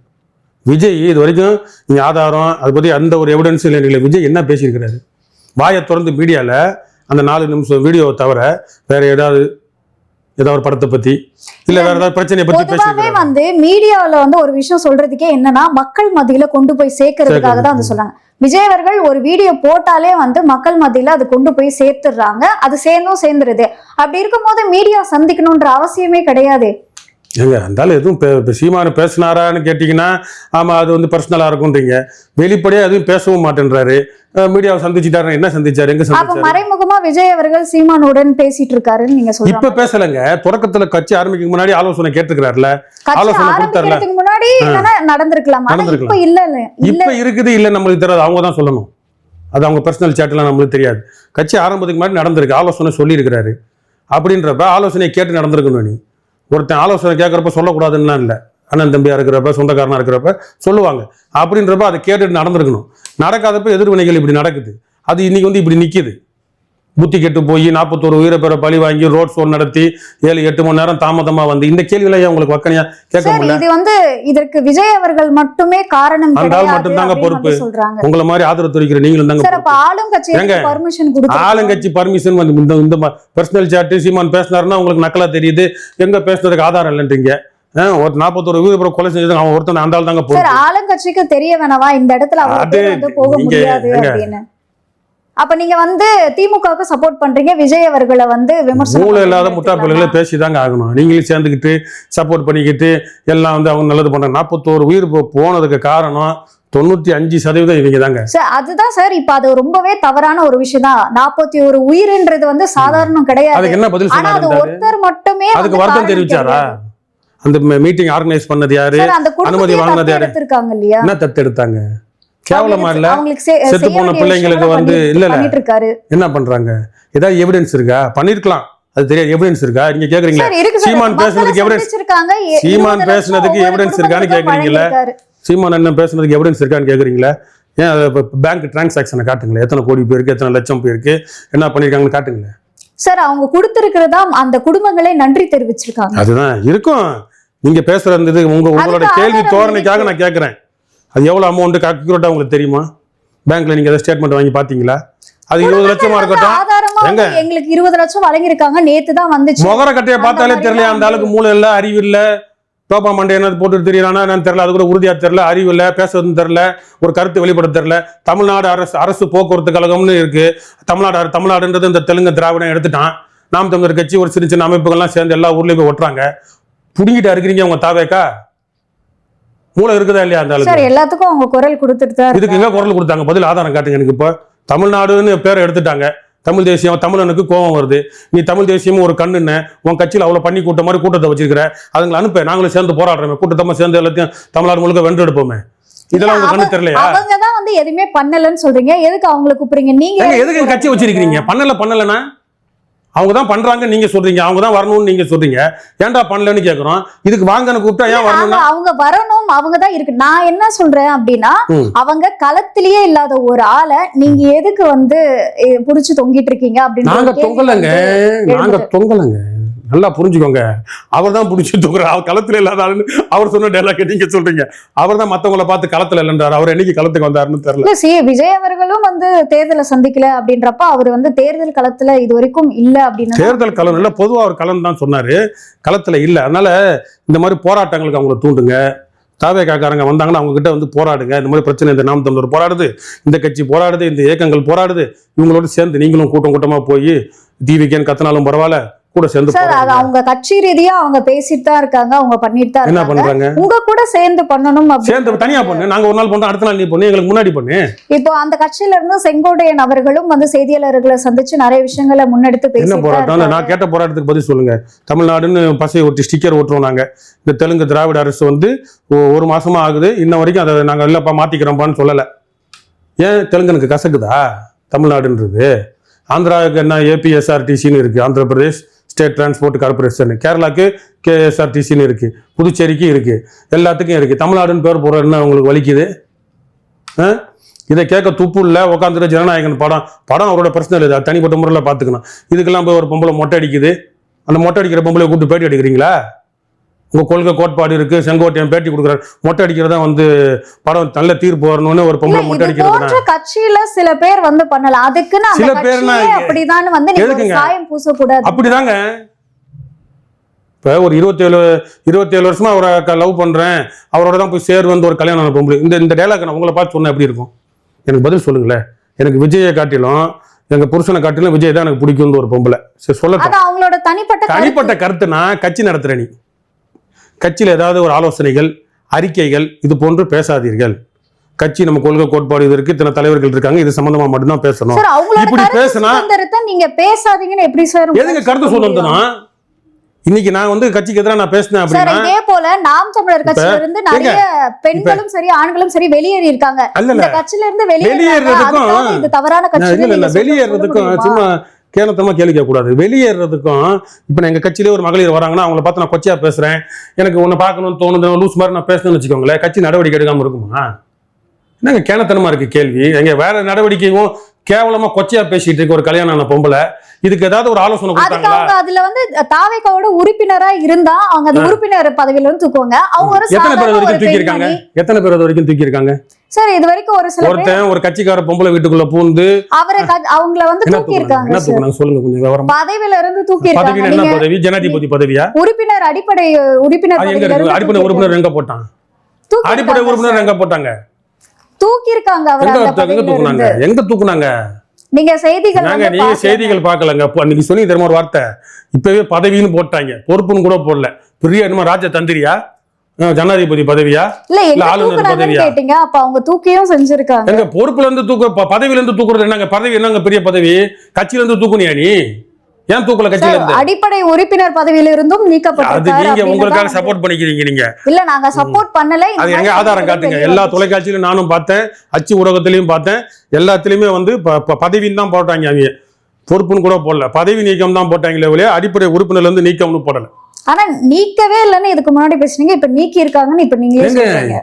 விஜய்? இது வரைக்கும் நீங்க ஆதாரம் அதை பத்தி அந்த ஒரு எவிடன்ஸ் இல்லை. விஜய் என்ன பேசியிருக்கிறாரு? வாயை திறந்து மீடியால அந்த 4 நிமிஷம் வீடியோவை தவிர வேற ஏதாவது ஒரு படத்தை பத்தி இல்ல வேற ஏதாவது பிரச்சனையை பத்தி பேசியிருக்காரு. மீடியாவில ஒரு விஷயம் சொல்றதுக்கே என்னன்னா, மக்கள் மத்தியில கொண்டு போய் சேர்க்கறதுக்காக தான் சொல்றாங்க. விஜய் அவர்கள் ஒரு வீடியோ போட்டாலே மக்கள் மத்தியில அது கொண்டு போய் சேர்த்துடுறாங்க. அது சேர்ந்துருது. அப்படி இருக்கும் போது மீடியா சந்திக்கணும்ன்ற அவசியமே கிடையாது. ஏங்க இருந்தாலும் எதுவும் சீமான பேசினாரான்னு கேட்டீங்கன்னா ஆமா அது பர்சனலா இருக்கும்ன்றீங்க. வெளிப்படையா எதுவும் பேசவும் மாட்டேன்றாரு. மீடியாவை சந்திச்சுட்டாரு. என்ன சந்திச்சாரு? எங்க சந்திச்சாரு? மறைமுகமா விஜய் அவர்கள் சீமானுடன் பேசிட்டு இருக்காருன்னு நீங்க சொல்றீங்க. இப்ப பேசலங்க. தொடக்கத்துல கட்சி ஆரம்பிக்க முன்னாடி ஆலோசனை கேட்டுக்கிறாருல. ஆலோசனை கொடுத்தாருல. முன்னாடி நடந்திருக்கலாம். இப்ப இல்ல இப்ப இருக்குது இல்ல நம்மளுக்கு தெரியாது. அவங்க தான் சொல்லணும். அது அவங்க பர்சனல் சாட்லாம் நம்மளுக்கு தெரியாது. கட்சி ஆரம்பத்துக்கு முன்னாடி நடந்திருக்கு. ஆலோசனை சொல்லி இருக்கிறாரு. அப்படின்றப்ப ஆலோசனையை கேட்டு நடந்திருக்கணும். நீ ஒருத்தன் ஆலோசனை கேட்கறப்ப சொல்லக்கூடாதுன்னா இல்லை. அண்ணன் தம்பியா இருக்கிறப்ப சொந்தக்காரனா இருக்கிறப்ப சொல்லுவாங்க. அப்படின்றப்ப அதை கேட்டுட்டு நடந்திருக்கணும். நடக்காதப்ப எதிர்வினைகள் இப்படி நடக்குது. அது இன்னைக்கு இப்படி நிக்குது. புத்தி கெட்டு போய் 41 உயிரை பெற பழி வாங்கி ரோட் ஷோ நடத்தி 7-8 மணி நேரம் தாமதமா வந்து இந்த கேள்வியில உங்களுக்கு வக்கனையா கேட்க முடியல. இது இதற்கு விஜய் அவர்கள் மட்டுமே காரணம் கிடையாது. மட்டும்தாங்க பொறுப்பு. உங்களை மாதிரி ஆதரவு தெரிவிக்கிற நீங்களும் தாங்க. ஆளுங்கட்சி பர்மிஷன் இந்த பர்சனல் சாட் சீமான் பேசினாருன்னா உங்களுக்கு நக்கலா தெரியுது. எங்க பேசுனதுக்கு ஆதாரம் இல்லைன்றீங்க. ஒரு 41 உயிரை கொலை செஞ்சது அவன் ஒருத்தன் அந்த ஆள் தாங்க பொறுப்பு. ஆளுங்கட்சிக்கு தெரிய வேணவா இந்த இடத்துல போக முடியாது அப்படின்னு? அப்ப நீங்க திமுகவுக்கு சப்போர்ட் பண்றீங்க, விஜய் அவர்களை விமர்சனம் மூளை இல்லாத முட்டா பிள்ளைகளை பேசிதாங்க ஆகணும். நீங்களும் சேர்ந்துக்கிட்டு சப்போர்ட் பண்ணிக்கிட்டு எல்லாம் அவங்க நல்லது பண்றாங்க. 41 உயிர் போனதுக்கு காரணம் 95% இவங்க தாங்க. அதுதான் சார். இப்ப அது ரொம்பவே தவறான ஒரு விஷயம் தான். 41 உயிர்ன்றது சாதாரணம் கிடையாது. அதுக்கு என்ன பதில் சொன்னாரு? ஒருத்தர் மட்டுமே அதுக்கு வருத்தம் தெரிவிச்சாரா? அந்த மீட்டிங் ஆர்கனைஸ் பண்ணது யாரு? அனுமதி வாங்கினது யாரு? என்ன தத்து எடுத்தாங்க? கேவலமா இல்ல? செத்து போன பிள்ளைங்களுக்கு இல்ல என்ன பண்றாங்க? ஏதாவது எவிடன்ஸ் இருக்கா? பண்ணிருக்கலாம், அது தெரியாது. எவிடன்ஸ் இருக்கா? நீங்க கேக்குறீங்க சீமான் பேசுனதுக்கு எவிடன்ஸ் இருக்கான்னு கேக்குறீங்களா? சீமான் என்ன பேசுனதுக்கு எவிடன்ஸ் இருக்கான்னு கேக்குறீங்களா? ஏன் பேங்க் டிரான்சாக்சனை காட்டுங்களேன். எத்தனை கோடி பேருக்கு, எத்தனை லட்சம் பேருக்கு என்ன பண்ணிருக்காங்கன்னு காட்டுங்களேன். சார் அவங்க கொடுத்திருக்கிறதா அந்த குடும்பங்களே நன்றி தெரிவிச்சிருக்காங்க. அதுதான் இருக்கும். நீங்க பேசுறது உங்களோட கேள்வி தோரணைக்காக நான் கேட்கிறேன். அது எவ்வளவு அமௌண்ட் அக்யூரேட்டா உங்களுக்கு தெரியுமா? பேங்க்ல நீங்க ஏதாவது ஸ்டேட்மெண்ட் வாங்கி பாத்தீங்களா? அது 20 லட்சமா இருக்கட்டும். எங்க எங்களுக்கு 20 லட்சம் வழங்கிருக்காங்க. நேத்து தான் வந்துச்சு. முகர கட்டைய பார்த்தாலே தெரியல. அந்த அளவுக்கு மூளை இல்ல, அறிவு இல்ல. டோப்பா மண்டை என்ன போட்டு தெரியறானா என்னன்னு தெரியல. அது கூட உறுதியா தெரியல. அறிவு இல்ல, பேசுறதுன்னு தெரியல, ஒரு கருத்து வெளிப்பட தெரியல. தமிழ்நாடு அரசு போக்குவரத்து கழகம்னு இருக்கு. தமிழ்நாடுன்றது இந்த தெலுங்கு திராவிடம் எடுத்துட்டான். நாம் தமிழர் கட்சி ஒரு சின்ன அமைப்புகள்லாம் சேர்ந்து எல்லா ஊர்லயும் போய் ஒட்டுறாங்க. புடிங்கிட்டு இருக்கிறீங்க உங்க தாவேக்கா. மூளை இருக்குதா இல்லையா? அந்த சார் எல்லாத்துக்கும் அவங்க குரல் கொடுத்துட்டு தான். இதுக்கு எங்க குரல் கொடுத்தாங்க? பதில் ஆதாரம் காட்டுங்க எனக்கு. இப்போ தமிழ்நாடுன்னு பேரை எடுத்துட்டாங்க. தமிழ் தேசியம், தமிழனுக்கு கோபம் வருது. நீ தமிழ் தேசியமும் ஒரு கண்ணுன்னு உன் கட்சியில் அவ்வளவு பண்ணி கூட்ட மாதிரி கூட்டத்தை வச்சிருக்கிற. அதுங்களை அனுப்ப, நாங்களும் சேர்ந்து போராடுறோமே, கூட்டத்தமா சேர்ந்து எல்லாத்தையும் தமிழ்நாடு முழுக்க வென்று எடுப்போமே. இதெல்லாம் உங்க கண்ணு தெரியலையா? அவங்க தான் எதுவுமே பண்ணலன்னு சொல்றீங்க. எதுக்கு அவங்களை கூப்பிடுறீங்க? நீங்க எதுக்கு கட்சி வச்சிருக்கீங்க? பண்ணலன்னா அவங்க தான் பண்றாங்க நீங்க சொல்றீங்க. அவங்க தான் வரணும்னு நீங்க சொல்றீங்க. ஏன்டா பண்ணலன்னு கேக்குறோம். இதுக்கு வாங்கன்னு கூப்பிட்டா ஏன் வரணும்? அவங்க வரணும், அவங்க தான் இருக்கு. நான் என்ன சொல்றேன் அப்படின்னா, அவங்க களத்திலேயே இல்லாத ஒரு ஆளை நீங்க எதுக்கு புடிச்சு தொங்கிட்டு இருக்கீங்க அப்படின்னு. நாங்க தொங்கலங்க. நல்லா புரிஞ்சுக்கோங்க. அவர் தான் பிடிச்சி தூக்குறாரு. அவர் களத்துல இல்லாத ஆளுன்னு அவர் சொன்ன டைலாக் நீங்க சொல்றீங்க. அவர் தான் மத்தவங்கள பார்த்து களத்துல இல்லைன்றாரு. அவர் என்னைக்கு களத்துக்கு வந்தாருன்னு தெரியல. இல்ல விஜய் அவர்களும் வந்து தேர்தலை சந்திக்கல அப்படின்றப்ப அவர் வந்து தேர்தல் களத்துல இது வரைக்கும் இல்ல அப்படின்னு. தேர்தல் களம் இல்ல, பொதுவா அவர் களம் தான் சொன்னாரு, களத்துல இல்ல. அதனால இந்த மாதிரி போராட்டங்களுக்கு அவங்கள தூண்டுங்க. தாவேக்காரங்க வந்தாங்கன்னா அவங்க கிட்ட வந்து போராடுங்க. இந்த மாதிரி பிரச்சனை இந்த நாம் தமிழர் போராடுது, இந்த கட்சி போராடுது, இந்த இயக்கங்கள் போராடுது, இவங்களோட சேர்ந்து நீங்களும் கூட்டம் கூட்டமா போய் டிவிக்கேன்னு கத்தினாலும் பரவாயில்ல, கூட சேர்ந்து சார் அது அவங்க கட்சி ரீதியா அவங்க பேசிட்டு தான் இருக்காங்க, அவங்க பண்ணிட்டு தான் என்ன பண்றாங்க. உங்க கூட சேர்ந்து பண்ணணும், சேர்ந்து தனியா பண்ணு. நாங்க ஒரு நாள் பண்றோம், அடுத்த நாள் நீ பண்ணு, எங்களுக்கு முன்னாடி பண்ணு. இப்போ அந்த கட்சியில இருந்து செங்கோட்டையன் அவர்களும் வந்து செய்தியாளர்களை சந்திச்சு நிறைய விஷயங்களை முன்னெடுத்து என்ன பேசி போராட்டம்? நான் கேட்ட போராட்டத்துக்கு பதில் சொல்லுங்க. தமிழ்நாடுன்னு பசை ஒட்டி ஸ்டிக்கர் ஓட்டுறோம் நாங்க. இந்த தெலுங்கு திராவிட அரசு வந்து ஒரு மாசமா ஆகுது, இன்ன வரைக்கும் அதை நாங்க இல்லப்பா மாத்திக்கிறோம்பான்னு சொல்லல. ஏன் தெலுங்கனுக்கு கசக்குதா தமிழ்நாடுன்றது? ஆந்திராவுக்கு என்ன ஏபிஎஸ்ஆர்டிசின்னு இருக்கு, Andhra Pradesh state transport corporation. கேரளாக்கு கேஎஸ்ஆர்டிசின்னு இருக்கு, புதுச்சேரிக்கு இருக்கு, எல்லாத்துக்கும் இருக்கு. தமிழ்நாடுன்னு பேர் போடுறதுன்னு உங்களுக்கு வலிக்குது? இதை கேட்க துப்பு இல்லை. உட்காந்துட்டு ஜனநாயகன் படம் அவரோட பர்சனல், இது தனிப்பட்ட முறையில் பார்த்துக்கணும். இதுக்கெல்லாம் போய் ஒரு பொம்பளை மொட்டை அடிக்குது, அந்த மொட்டை அடிக்கிற பொம்பளை கூப்பிட்டு பேட்டி அடிக்கிறீங்களா? உங்க கொள்கை கோட்பாடு இருக்கு, செங்கோட்டையன் பேட்டி கொடுக்குறாரு, மொட்டை அடிக்கிறதா வந்து படம் நல்ல தீர்ப்பு வரணும்னு ஒரு பொம்பளை மொட்டை அடிக்கிறது. கட்சியில சில பேர் வந்து பண்ணலாம், அதுக்குன்னு சில பேர் அப்படிதான் வந்து சாயம் பூசக்கூடாது. அப்படிதாங்க. இப்ப ஒரு 27 வருஷமா அவரை லவ் பண்றேன், அவரோட தான் போய் சேர் வந்து ஒரு கல்யாணம் பொம்பளை. இந்த டைலாக் நான் உங்களை பார்த்து சொன்னா எப்படி இருக்கும்? எனக்கு பதில் சொல்லுங்களேன். எனக்கு விஜயை காட்டிலும் எங்க புருஷனை காட்டிலும் விஜய் தான் எனக்கு பிடிக்கும் ஒரு பொம்பளை. சரி சொல்லட்டும், அவங்களோட தனிப்பட்ட கருத்துனா கட்சி நடத்துற நீ கட்சியில் ஏதாவது ஒரு ஆலோசனைகள் அறிக்கைகள் இது போன்று பேசாதீர்கள். கட்சி நம்ம கொள்கை கோட்பாடு இது இருக்கு, இத்தனை தலைவர்கள் இருக்காங்க, இது சம்பந்தமா மட்டும்தான் பேசணும். இப்படி பேசினா நீங்க பேசாதீங்கன்னு எப்படி சார்? எதுங்க கருத்து சொல்லணும்னா? இன்னைக்கு நான் வந்து கட்சிக்கு எதிராக நான் பேசினேன் அப்படின்னா, இதே போல நாம் தமிழர் கட்சியில இருந்து நிறைய பெண்களும் சரி ஆண்களும் சரி வெளியேறி இருக்காங்க. இந்த கட்சியில இருந்து வெளியேறதுக்கும் இது தவறான கட்சி. வெளியேறதுக்கும் சும்மா கேனத்தமா கேள்வி கேட்கக்கூடாது. வெளியேறதுக்கும் இப்ப எங்க கட்சியிலே ஒரு மகளிர் வராங்கன்னா அவங்கள பார்த்து நான் கொச்சையா பேசுறேன், எனக்கு உன்னை பார்க்கணும்னு தோணுது, லூஸ் மாதிரி நான் பேசணும்னு வச்சுக்கோங்களேன், கட்சி நடவடிக்கை எடுக்காம இருக்குமா? என்னங்க கேனத்தனமா இருக்கு கேள்வி. எங்க வேற நடவடிக்கையும் கேவலமா கொச்சையா பேசிட்டு இருக்கு ஒரு கல்யாணம் ஆன பொம்பளை. இதுக்கு ஏதாவது ஒரு ஆலோசனை கொடுத்தாங்களா? அதுல வந்து தாவேக்காவோட உறுப்பினரா இருந்தா அவங்க அந்த உறுப்பினர் பதவியில இருந்து தூக்குவாங்க. அவங்க ஒரு எத்தனை பேர் வரைக்கும் தூக்கி இருக்காங்க? எத்தனை பேர் வரைக்கும் தூக்கி இருக்காங்க சார்? இது வரைக்கும் ஒரு சில ஒருத்தன் ஒரு கட்சிக்கார பொம்பளை வீட்டுக்குள்ள பூந்து அவங்கள வந்து தூக்கி இருக்காங்க. என்ன தூக்குனாங்க சொல்லுங்க கொஞ்சம் விவரமா. பதவியில இருந்து தூக்கி இருக்காங்க. பதவி என்ன பதவி? ஜனாதிபதி பதவியா? உறுப்பினர் அடிப்படை உறுப்பினர் அடிப்படை உறுப்பினர் எங்க போட்டாங்க? அடிப்படை உறுப்பினர் எங்க போட்டாங்க? தூக்கி இருக்காங்க. எங்க தூக்குனாங்க? நீங்க செய்திகள் நீங்க செய்திகள் பார்க்கலங்க. அன்னைக்கு சொல்லி தெரியுமா ஒரு வார்த்தை, இப்பவே பதவின்னு போட்டாங்க, பொறுப்புன்னு கூட போடல. பெரிய என்னமோ ராஜ தந்திரியா, ஜனாதிபதி பதவியா இல்ல ஆளுநர் பதவியா கேட்டீங்க? அப்ப அவங்க தூக்கியும் செஞ்சிருக்காங்க. எங்க பொறுப்புல இருந்து தூக்க, பதவியில இருந்து தூக்குறது என்னங்க? பதவி என்னங்க பெரிய பதவி? கட்சியில இருந்து தூக்குனியா நீ? ஏன் தூக்கல கட்சியில இருந்து? அடிப்படை உறுப்பினர் பதவியில இருந்தும் நீக்கப்பட்டாரு. அது நீங்க உங்களுக்காக சப்போர்ட் பண்ணிக்கிறீங்க. நீங்க இல்ல நாங்க சப்போர்ட் பண்ணல. அது எங்க ஆதாரம் காட்டுங்க. எல்லா தொலைக்காட்சியிலும் நானும் பார்த்தேன், அச்சு ஊடகத்திலையும் பார்த்தேன், எல்லாத்திலயுமே வந்து பதவின்னு தான் போட்டாங்க. அவங்க பொறுப்புன்னு கூட போடல, பதவி நீக்கம் தான் போட்டாங்களே ஒழிய அடிப்படை உறுப்பினர்ல இருந்து நீக்கம்னு போடல. ஆனா நீக்கவே இல்லைன்னு இதுக்கு முன்னாடி பேசுனீங்க, இப்ப நீக்கி இருக்காங்கன்னு இப்ப நீங்களே சொல்றீங்க.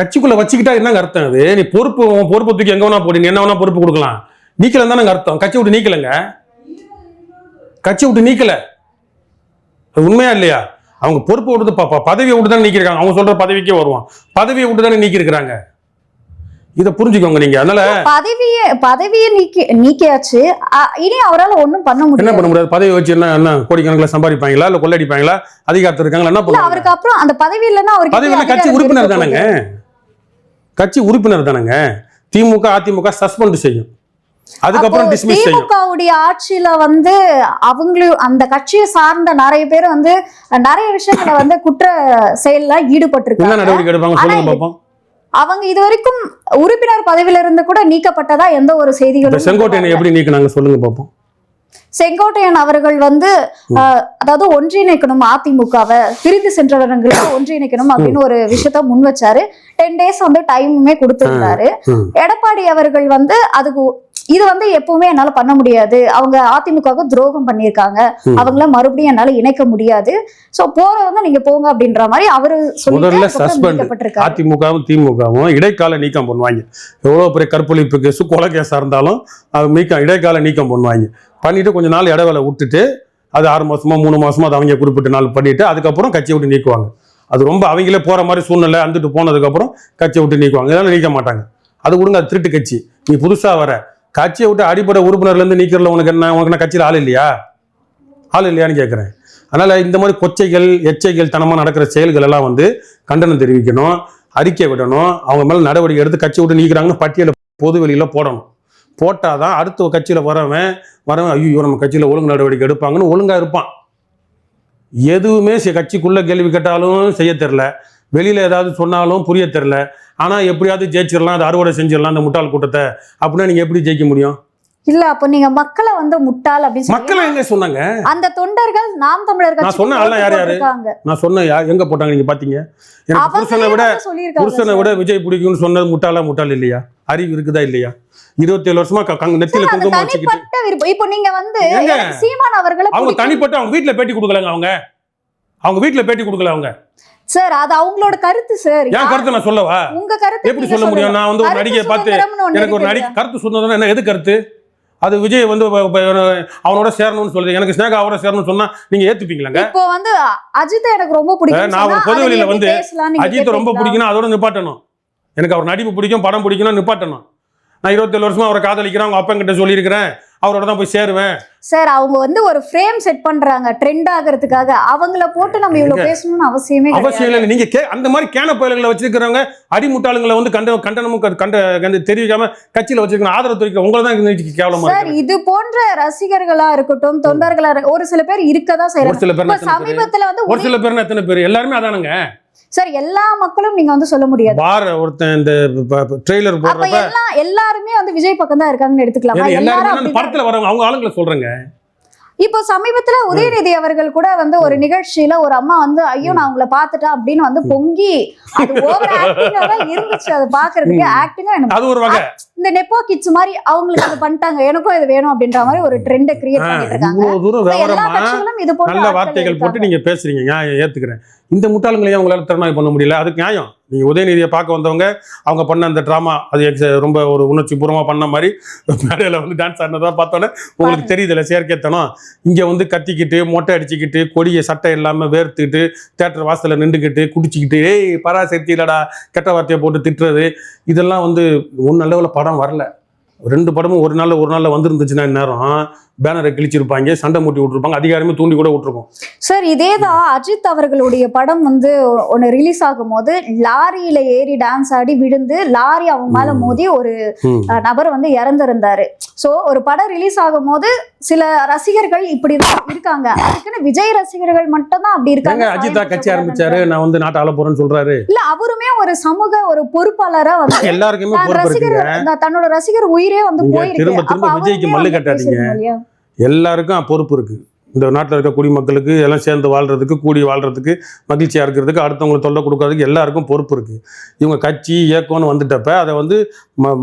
கட்சிக்குள்ள வச்சுக்கிட்டா என்னங்க அர்த்தம்? அது நீ பொறுப்பு தூக்கி எங்க வேணா போடு, நீ என்ன வேணா பொறுப்பு கொடுக்கலாம். நீக்கல தானே அர்த்தம். கட்சி விட்டு நீக்கலங்க, கட்சி விட்டு நீக்கல. உண்மையா இல்லையா? அவங்க பொறுப்பு விட்டு பதவியை விட்டு தானே நீக்கிருக்காங்க. அவங்க சொல்ற பதவிக்கே வருவான், பதவியை விட்டு தானே நீக்கி இருக்கிறாங்க. இதை புரிஞ்சுக்கோங்க நீங்க. அதனால பதவியை நீக்கியாச்சு, இனி அவரால் ஒண்ணும் பண்ண முடியாது. என்ன பண்ண முடியாது? பதவி வச்சு என்ன கோடிக்கணக்கில் சம்பாதிப்பாங்களா, இல்ல கொள்ளடிப்பாங்களா, அதிகாரத்தில் இருக்காங்களா? என்ன பண்ணுவாங்க? அவருக்கு அப்புறம் அந்த பதவி இல்லைன்னா அவருக்கு பதவி கட்சி உறுப்பினர் தானங்க, கட்சி உறுப்பினர் தானங்க. திமுக அதிமுக சஸ்பெண்ட் செய்யும், அதுக்கப்புறம் டிஸ்மிஸ் செய்யும். திமுகவுடைய ஆட்சியில வந்து அவங்களும் அந்த கட்சியை சார்ந்த நிறைய பேர் வந்து நிறைய விஷயங்களை வந்து குற்ற செயல்ல ஈடுபட்டிருக்காங்க. என்ன நடவடிக்கை எடுப்பாங்க சொல்லுங்க பாப்போம். அவங்க இது வரைக்கும் உறுப்பினர் பதவியில இருந்து கூட நீக்கப்பட்டதா எந்த ஒரு செய்திகளும். செங்கோட்டையனை எப்படி நீக்கினாங்க சொல்லுங்க பாப்போம். செங்கோட்டையன் அவர்கள் வந்து அதாவது ஒன்றிணைக்கணும், அதிமுகவை பிரிந்து சென்றவர்களுக்கு ஒன்றிணைக்கணும் அப்படின்னு ஒரு விஷயத்த முன் வச்சாரு. 10 days வந்து டைமுமே கொடுத்திருந்தாரு. எடப்பாடி அவர்கள் வந்து அதுக்கு இது வந்து எப்பவுமே என்னால பண்ண முடியாது, அவங்க அதிமுகவுக்கு துரோகம் பண்ணிருக்காங்க, அவங்கள மறுபடியும் என்னால இணைக்க முடியாது, சோ போறவங்க நீங்க போங்க அப்படின்ற மாதிரி அவரு சொல்லி அதிமுகவும் திமுகவும் இடைக்கால நீக்கம் பண்ணுவாங்க. எவ்வளவு பெரிய கற்பழிப்பு கேஸ் கொலை கேஸா இருந்தாலும் அது இடைக்கால நீக்கம் பண்ணுவாங்க. பண்ணிட்டு கொஞ்ச நாள் இடைவேளை விட்டுட்டு அது 6 மாசமோ 3 மாசமோ அது அவங்க குறிப்பிட்ட நாள் பண்ணிட்டு அதுக்கப்புறம் கட்சியை விட்டு நீக்குவாங்க. அது ரொம்ப அவங்களே போற மாதிரி சூழ்நிலை வந்துட்டு போனதுக்கப்புறம் கட்சியை விட்டு நீக்குவாங்க. இதெல்லாம் நீக்க மாட்டாங்க. அது கொடுங்க, அது திருட்டு கட்சி. நீ புதுசா வர கட்சியை விட்டு அடிப்படை உறுப்பினர்ல இருந்து நீக்கிறதுல உனக்கு என்ன கட்சியில் ஆள் இல்லையான்னு கேட்கிறேன். அதனால இந்த மாதிரி கொச்சைகள் எச்சைகள் தனமா நடக்கிற செயல்கள் எல்லாம் வந்து கண்டனம் தெரிவிக்கணும், அறிக்கை விடணும், அவங்க மேல நடவடிக்கை எடுத்து கட்சி விட்டு நீக்கிறாங்கன்னு பட்டியலை பொது வெளியில போடணும். போட்டாதான் அடுத்த கட்சியில வரவன் ஐயோ நம்ம கட்சியில ஒழுங்கு நடவடிக்கை எடுப்பாங்கன்னு ஒழுங்கா இருப்பான். எதுவுமே கட்சிக்குள்ள கேள்வி கேட்டாலும் செய்ய தெரியல, வெளியில ஏதாவது சொன்னாலும் புரிய தெரியல. ஆனா எப்படியாவது ஜெயிச்சிடலாம், அதை அறுவடை செஞ்சிடலாம் அந்த முட்டாள் கூட்டத்தை அப்படின்னா நீங்க எப்படி ஜெயிக்க முடியும்? இல்ல அப்ப நீங்க மக்களை வந்து முட்டாள் அப்படின்னு மக்களை எங்க சொன்னாங்க? அந்த தொண்டர்கள் நாம் தமிழர் நான் சொன்ன ஆள்லாம் யாரு நான் சொன்ன எங்க போட்டாங்க நீங்க பாத்தீங்க? எனக்கு புருஷனை விட விஜய் பிடிக்கும்னு சொன்னது முட்டாள் இல்லையா? அறிவு இருக்குதா இல்லையா? 27 வருஷமா நெத்தியில குங்குமம் வச்சுக்கிட்டு இப்போ நீங்க வந்து சீமான் அவர்களை அவங்க தனிப்பட்ட அவங்க வீட்டுல பேட்டி கொடுக்கலங்க. அவங்க வீட்டுல பேட்டி கொடுக்கல அவங்க. சார் அது அவங்களோட கருத்து சார். என் கருத்து நான் சொல்லவா? உங்க கருத்து எப்படி சொல்ல முடியும்? நான் வந்து ஒரு நடிகையை பார்த்து எனக்கு ஒரு கருத்து சொன்னதுன்னா என்ன? எது கருத்து? அது விஜய் வந்து அவனோட சேரணும்னு சொல்லுது, எனக்கு ஸ்னேகா அவரோட சேரணும்னு சொன்னா நீங்க ஏத்துப்பீங்களாங்க? இப்போ வந்து அஜித் எனக்கு ரொம்ப பிடிக்கும். நான் ஒரு பொது வெளியில வந்து அஜித் ரொம்ப பிடிக்கும்னா அதோட நிப்பாட்டணும். எனக்கு அவர் நடிப்பு பிடிக்கும், படம் பிடிக்கும்னா நிப்பாட்டணும். நான் 27 வருஷமா அவரை காதலிக்கிறேன், அவங்க அப்பா கிட்ட சொல்லியிருக்கிறேன், அவரோட தான் போய் சேருவேன். சார் அவங்க வந்து ஒரு ஃப்ரேம் செட் பண்றாங்க ட்ரெண்ட் ஆகிறதுக்காக. அவங்கள போட்டு நம்ம இவ்வளவு பேசணும்னு அவசியம் இல்லை. நீங்க அந்த மாதிரி கேன பயல்களை வச்சிருக்கிறவங்க அடிமுட்டாளுங்களை வந்து கண்டனமும் தெரிவிக்காம கட்சியில வச்சிருக்க ஆதரவு தெரிவிக்க உங்களை தான் கேவலமா. சார் இது போன்ற ரசிகர்களா இருக்கட்டும், தொண்டர்களா ஒரு சில பேர் இருக்கதான் செய்யறாங்க. ஒரு சில பேர் சமீபத்துல வந்து ஒரு சில பேர் எத்தனை பேர்? எல்லாருமே அதானுங்க சார். எல்லா மக்களும் நீங்க வந்து சொல்ல முடியாது. ஒருத்தன் இந்த ட்ரெய்லர் போடுறப்ப எல்லாருமே வந்து விஜய் பக்கம் தான் இருக்காங்கன்னு எடுத்துக்கலாம். எல்லாரும் படத்துல வரவங்க அவங்க ஆளுங்களை சொல்றேங்க. இப்போ சமீபத்துல உதயநிதி அவர்கள் கூட வந்து ஒரு நிகழ்ச்சியில ஒரு அம்மா வந்து ஐயோ நான் உங்களை பாத்துட்டேன் அப்படின்னு வந்து பொங்கி அது ஓவர் ஆக்டிங்கா தான் இருந்துச்சு. அது பாக்குறதுக்கு ஆக்டிங்கா அது ஒரு வகை இந்த நெப்போ கிட்ஸ் மாதிரி அவங்களுக்கு அது பண்ணிட்டாங்க, எனக்கும் இது வேணும் அப்படின்ற மாதிரி ஒரு ட்ரெண்ட் கிரியேட் பண்ணிட்டு இருக்காங்க. எல்லா கட்சிகளும் இது போல நல்ல வார்த்தைகள் போட்டு நீங்க பேசுறீங்க, நான் ஏத்துக்கிறேன். இந்த முட்டாளுங்களையும் அவங்களால திறனாய் பண்ண முடியல, அதுக்கு நியாயம். நீங்க உதயநிதியை பார்க்க வந்தவங்க அவங்க பண்ண அந்த டிராமா அது ரொம்ப ஒரு உணர்ச்சி பூர்வமா பண்ண மாதிரி மேடையில வந்து டான்ஸ் ஆடினதான் பார்த்தோன்னே உங்களுக்கு தெரியுதுல்ல செயற்கைத்தனம். இங்க வந்து கத்திக்கிட்டு மொட்டை அடிச்சுக்கிட்டு கொடியை சட்டை இல்லாம வேர்த்துக்கிட்டு தேட்டர் வாசல்ல நின்றுக்கிட்டு குடிச்சிக்கிட்டு ஏய் பராசக்தி இல்லடா கெட்ட வார்த்தையை போட்டு திட்டுறது, இதெல்லாம் வந்து ஒன்றும் நல்ல படம் வரல. 2 படமும் ஒரு நாள்ல வந்துருந்துச்சுன்னா நேரம் பேனரை கிழிச்சிருப்பாங்க, சண்டை மூட்டி விட்டுருப்பாங்க, அதிகாரமே தூண்டி கூட விட்டுருக்கோம். சார் இதேதான் அஜித் அவர்களுடைய படம் வந்து ஒன்னு ரிலீஸ் ஆகும் போது லாரியில ஏறி டான்ஸ் ஆடி விழுந்து லாரி அவங்க மேல மோதி ஒரு நபர் வந்து இறந்திருந்தாரு. சோ ஒரு படம் ரிலீஸ் ஆகும் போது சில ரசிகர்கள் இப்படிதான் இருக்காங்க. அதுக்குன்னு விஜய் ரசிகர்கள் மட்டும் தான் அப்படி இருக்காங்க. அஜித்தா கட்சி ஆரம்பிச்சாரு, நான் வந்து நாட்டை ஆள போறேன்னு சொல்றாரு. இல்ல அவருமே ஒரு சமூக ஒரு பொறுப்பாளரா வந்து எல்லாருக்குமே தன்னோட ரசிகர் உயிரே வந்து போயிருக்கு. திரும்ப விஜய்க்கு மல்லு கட்டாதீங்க. எல்லாருக்கும் பொறுப்பு இருக்கு. இந்த நாட்டில் இருக்க குடிமக்களுக்கு எல்லாம் சேர்ந்து வாழ்றதுக்கு, கூடி வாழ்றதுக்கு, மகிழ்ச்சியா இருக்கிறதுக்கு, அடுத்தவங்களை தொல்லை கொடுக்கறதுக்கு எல்லாருக்கும் பொறுப்பு இருக்கு. இவங்க கட்சி இயக்கம்னு வந்துட்டப்ப அதை வந்து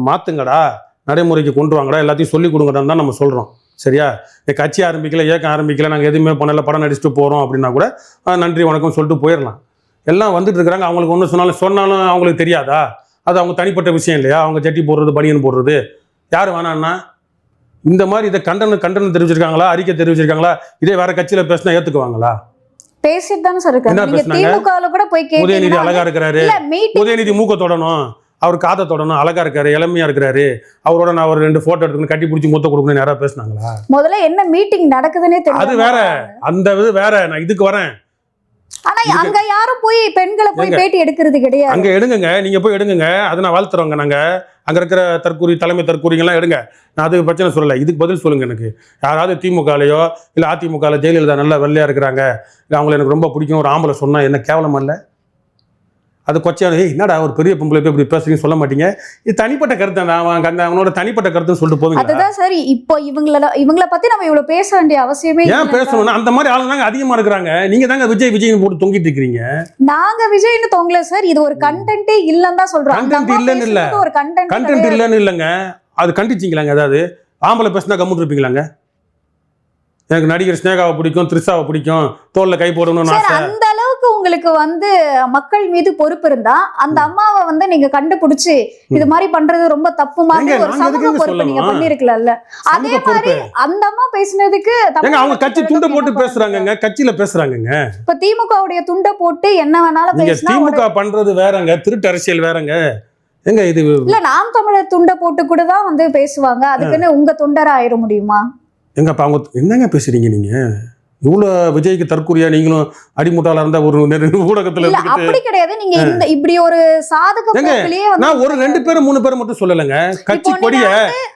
மாத்துங்கடா, நடைமுறைக்கு கொண்டு வாங்கடா, எல்லாத்தையும் சொல்லி கொடுங்கடான்னு தான் நம்ம சொல்றோம். சரியா? கட்சி ஆரம்பிக்கல, இயக்கம் ஆரம்பிக்கல, நாங்கள் எதுவுமே பண்ணல, படம் நடிச்சுட்டு போறோம் அப்படின்னா கூட நன்றி வணக்கம் சொல்லிட்டு போயிடலாம். எல்லாம் வந்துட்டு இருக்கிறாங்க. அவங்களுக்கு ஒன்று சொன்னாலும் அவங்களுக்கு தெரியாதா? அது அவங்க தனிப்பட்ட விஷயம் இல்லையா? அவங்க ஜட்டி போடுறது, பனியன் போடுறது யாரு வேணான்னா இந்த மாதிரி இதை கண்டனம் தெரிவிச்சிருக்காங்களா, அறிக்கை தெரிவிச்சிருக்காங்களா? இதே வேற கட்சியில பேசினா ஏத்துக்குவாங்களா? பேசிட்டு தானே சார் இருக்காங்க. திமுகல கூட போய் உதயநிதி அழகா இருக்கிறாரு, உதயநிதி மூக்க தொடணும், அவர் காதை தொடணும், அழகா இருக்காரு, இளமையா இருக்கிறாரு, அவரோட நான் ஒரு 2 போட்டோ எடுத்துக்கணும், கட்டி பிடிச்சி மொத்த கொடுக்கணும் யாராவது பேசினாங்களா? முதல்ல என்ன மீட்டிங் நடக்குதுன்னே தெரியல. அது வேற, அந்த இது வேற. நான் இதுக்கு வரேன். ஆனா அங்க யாரும் போய் பெண்களை போய் பேட்டி எடுக்கிறது கிடையாது. அங்க எடுங்க, நீங்க போய் எடுங்க, அதை நான் வாழ்த்துறவங்க. நாங்க அங்க இருக்கிற தலைமை தற்கூறிங்கெல்லாம் எடுங்க, நான் அது பிரச்சனை சொல்லலை. இதுக்கு பதில் சொல்லுங்க. எனக்கு யாராவது திமுகலையோ இல்லை அதிமுகவில் ஜெயலலிதா நல்லா வெள்ளையா இருக்கிறாங்க, இல்லை அவங்களை எனக்கு ரொம்ப பிடிக்கும் ஒரு ஆம்பளை சொன்னா என்ன கேவலமா இல்லை? அது கொச்சையான என்னடா ஒரு பெரிய பொம்பளை போய் இப்படி பேசுறீங்கன்னு சொல்ல மாட்டீங்க. இது தனிப்பட்ட கருத்து, அவனோட தனிப்பட்ட கருத்துன்னு சொல்லிட்டு போவீங்க. அதுதான் சரி. இப்போ இவங்கள பத்தி நம்ம இவ்வளவு பேச வேண்டிய அவசியமே ஏன் பேசணும்னா அந்த மாதிரி ஆளுங்க தாங்க அதிகமா இருக்கிறாங்க. நீங்க தாங்க விஜய் போட்டு தொங்கிட்டு இருக்கீங்க. நாங்க விஜய்னு தொங்கல சார். இது ஒரு கண்டென்ட்டே இல்லன்னு தான் சொல்றோம். கண்டென்ட் இல்லன்னு இல்ல, ஒரு கண்டென்ட் இல்லன்னு இல்லங்க. அது கண்டிச்சிங்களாங்க? அதாவது ஆம்பளை பேசினா கம்முன்னு இருப்பீங்களாங்க? எனக்கு நடிகர் ஸ்னேகாவை பிடிக்கும், த்ரிஷாவை பிடிக்கும், தோல்ல கை போடணும்னு ஆசை. அந்த அளவுக்கு அளவுக்கு உங்களுக்கு வந்து மக்கள் மீது பொறுப்பு இருந்தா அந்த அம்மாவை வந்து நீங்க கண்டுபிடிச்சு இது மாதிரி பண்றது ரொம்ப தப்பு மாதிரி ஏங்க, ஒரு நாங்க சமூக எதுக்குங்க பொறுப்பு நீங்க சொல்லணும்? பண்ணிருக்கலாம்ல. அதே சமூக மாதிரி பொறுப்பு அந்த அம்மா பேசினதுக்கு ஏங்க அவங்க கட்சி துண்டை தமிழக போட்டு என்ன பேசுறாங்கங்க, கட்சியில பேசுறாங்கங்க. இப்ப திமுகவுடைய துண்டை போட்டு என்ன வேணாலும் நீங்க பேசினா திமுக பண்றது வேறங்க, திருட்டு அரசியல் வேறங்க. எங்க இது இல்ல நாம் தமிழர் துண்டை போட்டு கூட தான் வந்து பேசுவாங்க. அதுக்குன்னு உங்க தொண்டரா ஆயிட முடியுமா? எங்க அப்ப அவங்க என்னங்க பேசுறீங்க நீங்க? இவ்வளவு விஜய்க்கு தற்கொலையா நீங்களும் அடிமுட்டாளா இருந்தா ஒரு ஊடகத்துல இல்ல இருந்துட்டு அப்படி கிடையாது. நீங்க இந்த இப்படி ஒரு சாதக ஏங்க, போக்கிலேயே வந்து நான் ஒரு 2 பேர் 3 பேர் மட்டும் சொல்லலைங்க. கட்சி இப்போ கொடிய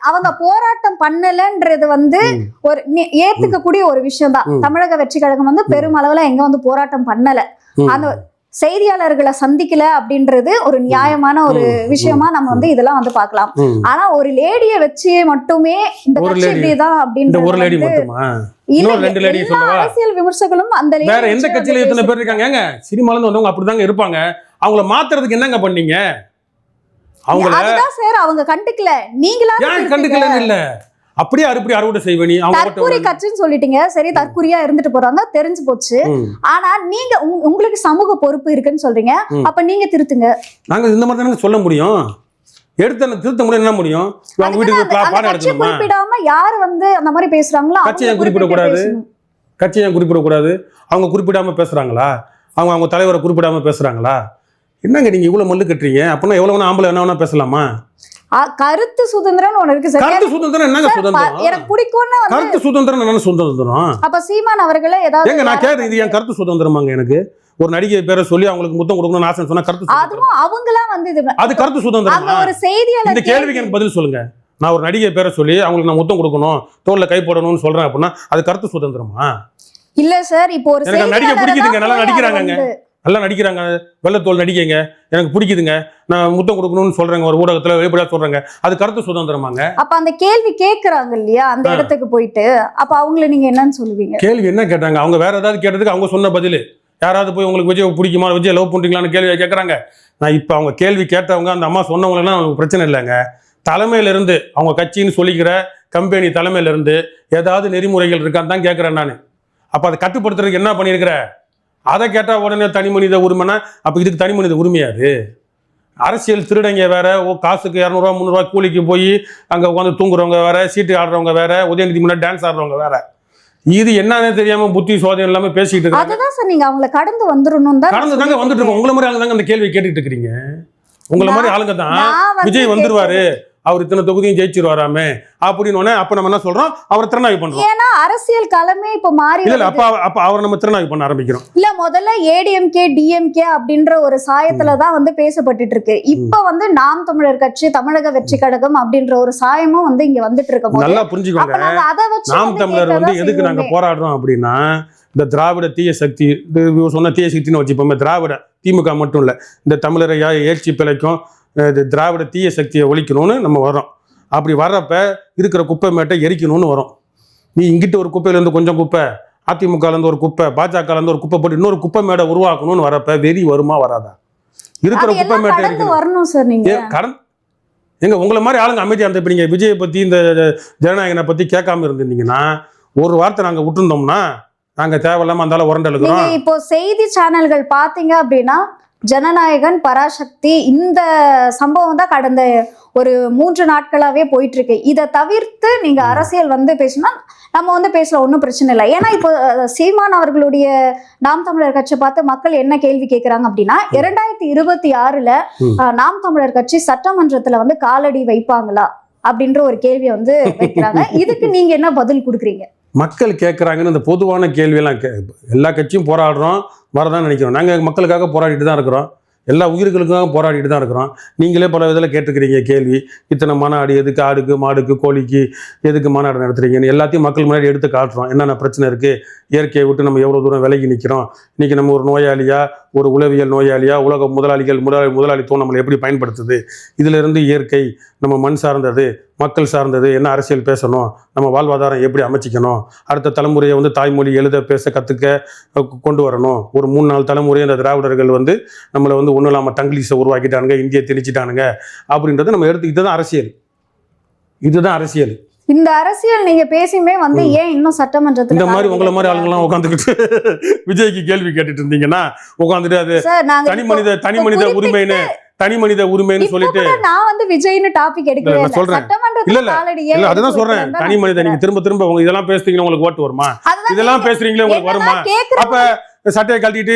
அவங்க போராட்டம் பண்ணலன்றது வந்து ஒரு ஏத்துக்க கூடிய ஒரு விஷயம் தான். தமிழக வெற்றி கழகம் வந்து பெருமளவுல எங்க வந்து போராட்டம் பண்ணல. அந்த செய்தியாளர்களை சந்திக்கல அப்படின்றது ஒரு நியாயமான ஒரு விஷயமா நம்ம வந்து இதெல்லாம் வந்து பார்க்கலாம். ஆனா ஒரு லேடிய வச்சு மட்டுமே இந்த ஒரு கட்சி lady. இப்படிதான் இந்த அப்படின்றது ஒரு லேடி வந்து மட்டுமா? இல்ல, இன்னொரு 2 லேடி எல்லா சொல்லவா? அரசியல் விமர்சகர்களும் அந்த lady வேற எந்த வச்சு கட்சியில வந்து எத்தனை பேர் இருக்காங்க? ஏங்க, சினிமால இருந்து வந்தவங்க அப்படிதாங்க இருப்பாங்க. அவங்கள மாத்துறதுக்கு என்னங்க பண்ணீங்க? அவங்கள அதுதான் சார் அவங்க கண்டுக்கல. நீங்களா ஏன் கண்டுக்கலன்னு இல்ல, அப்படியே அறுப்படி அறுவடை செய்வனி தற்கூரி கட்சின்னு சொல்லிட்டீங்க. சரி, தற்கூரியா இருந்துட்டு போறாங்க, தெரிஞ்சு போச்சு. ஆனா நீங்க உங்களுக்கு சமூக பொறுப்பு இருக்குன்னு சொல்றீங்க. அப்ப நீங்க திருத்துங்க. நாங்க இந்த மாதிரி தானங்க சொல்ல முடியும். எடுத்து திருத்த முடியும், என்ன முடியும்? அவங்க வீட்டுக்கு அந்த பாடம் கட்சி எடுக்கணுமா? குறிப்பிடாம யாரு வந்து அந்த மாதிரி பேசுறாங்களோ கட்சியை அவங்க குறிப்பிடக்கூடாது. பேசணும். கட்சியை ஏன் குறிப்பிடக்கூடாது? அவங்க குறிப்பிடாம பேசுறாங்களா? அவங்க தலைவரை குறிப்பிடாம பேசுறாங்களா? என்னங்க நீங்க இவ்வளவு மல்லு கட்டுறீங்க? அப்படின்னா எவ்வளவு வேணா ஆம்பளை என்ன வேணா பேசலாமா? கருத்து சுதந்திரம் ஒண்ணு இருக்கு சார். கருத்து சுதந்திரம் என்னங்க சுதந்திரம்? எனக்கு பிடிக்கும்னு வந்து கருத்து சுதந்திரம் என்ன சுதந்திரம்? அப்ப சீமான் அவர்களே ஏதாவது ஏங்க நான் கேட்கறது, இது என் கருத்து சுதந்திரமாங்க? எனக்கு ஒரு நடிகை பேரை சொல்லி அவங்களுக்கு முத்தம் கொடுக்கணும்னு ஆசை சொன்னா கருத்து சுதந்திரம். அதுவும் அவங்களாம் வந்து இது அது கருத்து அங்க சுதந்திரமா? ஒரு செய்தியாளர் இந்த கேள்விக்கு எனக்கு பதில் சொல்லுங்க. நான் ஒரு நடிகை பேரை சொல்லி அவங்களுக்கு நான் முத்தம் கொடுக்கணும், தோல்ல கை போடணும்னு சொல்றேன் அப்படின்னா அது கருத்து சுதந்திரமா? இல்ல சார். இப்போ ஒரு எனக்கு நடிகை பிடிக்குதுங்க, நல்லா நடிக்கிறாங்க, வந்து நல்லா நடிக்கிறாங்க, வெள்ளத்தோல் நடிகைங்க, எனக்கு பிடிக்குதுங்க, நான் முத்தம் கொடுக்கணும்னு சொல்றேங்க, ஒரு ஊடகத்துல வெளிப்படையா சொல்றேங்க, அது கருத்து சுதந்திரமாங்க? அப்ப அந்த கேள்வி கேக்குறாங்க இல்லையா அந்த இடத்துக்கு போயிட்டு, அப்ப அவங்கள நீங்க என்னன்னு சொல்லுவீங்க? கேள்வி என்ன கேட்டாங்க? அவங்க வேற ஏதாவது கேட்டதுக்கு அவங்க சொன்ன பதில். யாராவது போய் உங்களுக்கு விஜய் பிடிக்குமா, விஜய் லவ் பண்றீங்களான்னு கேள்வியை கேட்கறாங்க. நான் இப்போ அவங்க கேள்வி கேட்டவங்க அந்த அம்மா சொன்னவங்களெல்லாம் அவங்களுக்கு பிரச்சனை இல்லைங்க. தலைமையில இருந்து அவங்க கட்சின்னு சொல்லிக்கிற கம்பெனி தலைமையில இருந்து ஏதாவது நெறிமுறைகள் இருக்கான்னு தான் கேட்கிறேன் நான். அப்ப அதை கட்டுப்படுத்துறதுக்கு என்ன பண்ணியிருக்கிற? அதை கேட்டா உடனே தனி மனித உரிமைனா அப்ப இதுக்கு தனி மனித உரிமையாது? அரசியல் திருடங்க வேற, காசுக்கு 200 300 கூலிக்கு போய் அங்க உட்காந்து தூங்குறவங்க வேற, சீட்டு ஆடுறவங்க வேற, உதயநிதி முன்னாடி டான்ஸ் ஆடுறவங்க வேற. இது என்னன்னு தெரியாம புத்தி சோதனை எல்லாமே பேசிட்டு இருக்காங்க. அதுதான் சார், நீங்க அவங்கள கடந்து வந்துடணும் தான் கடந்து தாங்க வந்துட்டு இருக்கோம். உங்களை மாதிரி ஆளுங்க தாங்க அந்த கேள்வி கேட்டுட்டு இருக்கிறீங்க. உங்களை மாதிரி ஆளுங்க தான் விஜய் வந்துருவாரு, அவர் இத்தனை தொகுதியும் ஜெயிச்சிருவாராமே அப்படின்னு அப்ப நம்ம என்ன சொல்றோம்? அவரை திறனாய்வு பண்றோம். ஏன்னா அரசியல் களமே இப்ப மாறி இல்ல அப்ப அவரை நம்ம திறனாய்வு பண்ண ஆரம்பிக்கிறோம். இல்ல முதல்ல ஏடிஎம்கே டிஎம்கே அப்படின்ற ஒரு சாயத்துலதான் வந்து பேசப்பட்டு இருக்கு. இப்ப வந்து நாம் தமிழர் கட்சி, தமிழக வெற்றி கழகம் அப்படின்ற ஒரு சாயமும் வந்து இங்க வந்துட்டு இருக்க. நல்லா புரிஞ்சுக்கோங்க. நாம் தமிழர் வந்து எதுக்கு நாங்க போராடுறோம் அப்படின்னா, இந்த திராவிட தீய சக்தி, சொன்ன தீய சக்தின்னு வச்சுப்போமே, திராவிட திமுக மட்டும் இல்ல, இந்த தமிழரை ஏழ்ச்சி பிழைக்கும் திராவிட தீய சக்தியை ஒழிக்கணும்னு நம்ம வரோம். அப்படி வர்றப்ப இருக்கிற குப்பை மேட்டை எரிக்கணும்னு வரோம். நீ இங்கிட்ட ஒரு குப்பையிலேருந்து கொஞ்சம் குப்பை, அதிமுகலேருந்து ஒரு குப்பை, பாஜகலேருந்து ஒரு குப்பை போட்டு இன்னொரு குப்பை மேடை உருவாக்கணும்னு வரப்ப வெறி வருமா வராதா? இருக்கிற குப்பை மேட்டை வரணும் சார். நீங்க எங்க உங்களை மாதிரி ஆளுங்க அமைதியா இருந்த, இப்ப நீங்க விஜயை பத்தி இந்த ஜனநாயகனை பத்தி கேட்காம இருந்திருந்தீங்கன்னா, ஒரு வார்த்தை நாங்க விட்டுருந்தோம்னா நாங்க தேவையில்லாம அந்த உரண்டை எழுதுறோம். இப்போ செய்தி சேனல்கள் பாத்தீங்க அப்படின்னா ஜனநாயகன், பராசக்தி இந்த சம்பவம் தான் கடந்த ஒரு 3 நாட்களாவே போயிட்டு இருக்கு. இதை தவிர்த்து நீங்க அரசியல் வந்து பேசினா நம்ம வந்து பேசலாம், ஒன்றும் பிரச்சனை இல்லை. ஏன்னா இப்போ சீமான் அவர்களுடைய நாம் தமிழர் கட்சி பார்த்து மக்கள் என்ன கேள்வி கேட்கிறாங்க அப்படின்னா, 2026ல நாம் தமிழர் கட்சி சட்டமன்றத்துல வந்து காலடி வைப்பாங்களா அப்படின்ற ஒரு கேள்வியை வந்து வைக்கிறாங்க. இதுக்கு நீங்க என்ன பதில் கொடுக்குறீங்க? மக்கள் கேட்குறாங்கன்னு இந்த பொதுவான கேள்வியெல்லாம் எல்லா கட்சியும் போராடுறோம், வரதான் நினைக்கிறோம். நாங்கள் மக்களுக்காக போராடிட்டு தான் இருக்கிறோம், எல்லா உயிர்களுக்காக போராடிட்டு தான் இருக்கிறோம். நீங்களே பல விதத்தில் கேட்டுக்கிறீங்க கேள்வி. இத்தனை மாநாடு எதுக்கு, ஆடுக்கு மாடுக்கு கோழிக்கு எதுக்கு மாநாடு நடத்துறீங்கன்னு எல்லாத்தையும் மக்கள் முன்னாடி எடுத்து காட்டுறோம். என்னென்ன பிரச்சனை இருக்குது, இயற்கையை விட்டு நம்ம எவ்வளோ தூரம் விலகி நிற்கிறோம், இன்றைக்கி நம்ம ஒரு நோயாளியா, ஒரு உளவியல் நோயாளியா, உலக முதலாளித்துவம் நம்மளை எப்படி பயன்படுத்துது, இதிலிருந்து இயற்கை, நம்ம மண் சார்ந்தது, மக்கள் சார்ந்தது, என்ன அரசியல் பேசணும், நம்ம வாழ்வாதாரம் எப்படி அமைச்சிக்கணும், அடுத்த தலைமுறையை வந்து தாய்மொழி எழுத பேச கற்றுக்க கொண்டு வரணும். ஒரு 3-4 தலைமுறை இந்த திராவிடர்கள் வந்து நம்மளை வந்து ஒன்றும் இல்லாமல் டங்கிலீஷை உருவாக்கிட்டானுங்க, இந்தியை திணிச்சிட்டானுங்க அப்படின்றத நம்ம எடுத்துக்கிட்டு தான் அரசியல். இதுதான் அரசியல். இந்த அரசியல் நீங்க பேசியுமே வந்து ஏன் இன்னும் சட்டமன்றத்துல இந்த மாதிரி உங்களை மாதிரி ஆளுங்கெல்லாம் உட்காந்துக்கிட்டு விஜய்க்கு கேள்வி கேட்டுட்டு இருந்தீங்கன்னா உட்காந்துட்டு அது சார் நாங்க தனி மனித உரிமைன்னு சொல்லிட்டு நான் வந்து விஜய்னு டாபிக் இல்ல, எடுக்கவே நான் இல்ல சொல்றேன். சட்டமன்றத்துல இல்ல, already இல்ல ஏன் அதுதான் சொல்றேன். எடுத்து தனி மனித நீங்க திரும்ப உங்க இதெல்லாம் பேசுறீங்களா உங்களுக்கு ஓட்டு வருமா? அதுதான் இதெல்லாம் பேசுறீங்களே உங்களுக்கு வருமா? அப்ப சட்டையை கழட்டிட்டு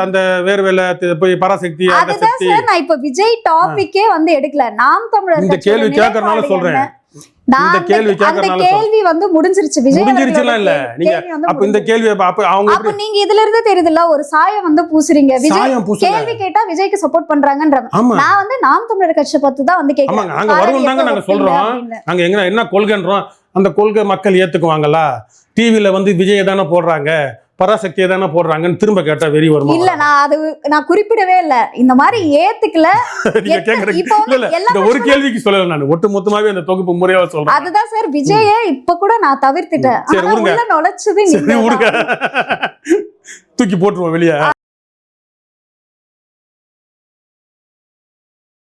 அந்த வேர்வேல போய் பராசக்தி அந்த அதுதான் சக்தி சார் நான் இப்ப விஜய் டாபிக்கே வந்து எடுக்கல. நாம் தமிழர் இந்த கட்சியோட கேள்வி கேட்கறதுனால நிலைப்பாடு சொல்றேன். என்ன? நான் இந்த கேள்வி அந்த கேட்கறதுனால கேள்வி வந்து முடிஞ்சிருச்சு. விஜய் முடிஞ்சிருச்சுலாம் இல்ல. நீங்க அப்ப இந்த கேள்வி அப்ப அவங்க அப்ப நீங்க இதுல இருந்து தெரியுதுல்ல ஒரு சாயம் வந்து பூசுறீங்க. விஜய் சாயம் பூசல. கேள்வி கேட்டா விஜய்க்கு சப்போர்ட் பண்றாங்கன்ற ஆமா நான் வந்து நாம் தமிழர் கட்சியை பத்தி தான் வந்து ஆமாங்க கேக்குறேன். நாங்க வருவோம் தாங்க நாங்க சொல்றோம். நாங்க என்ன கொள்கைன்றோம் அந்த கொள்கை மக்கள் ஏத்துக்குவாங்களா? டிவில வந்து விஜய் தானே போடுறாங்க பராசக்தியை தானே போடுறாங்கன்னு திரும்ப கேட்டா வெறி வருமா? இல்ல நான் குறிப்பிடவே இல்ல. இந்த மாதிரி ஏத்துக்கல. நீங்க கேக்குறீங்க. இப்ப வந்து இல்ல, எல்லா இந்த ஒரு கேள்விக்கு சொல்லல நான் ஒட்டு மொத்தமாவே அந்த தொகுப்பு முறையா சொல்றேன். அதுதான் சார் விஜயே இப்ப கூட நான் தவிர்த்துட்டேன். சரி, ஆனா விடுங்க. உள்ள நுழைச்சது சரி, நீங்க விடுங்க. தூக்கி போட்டுருவோம் வெளியே.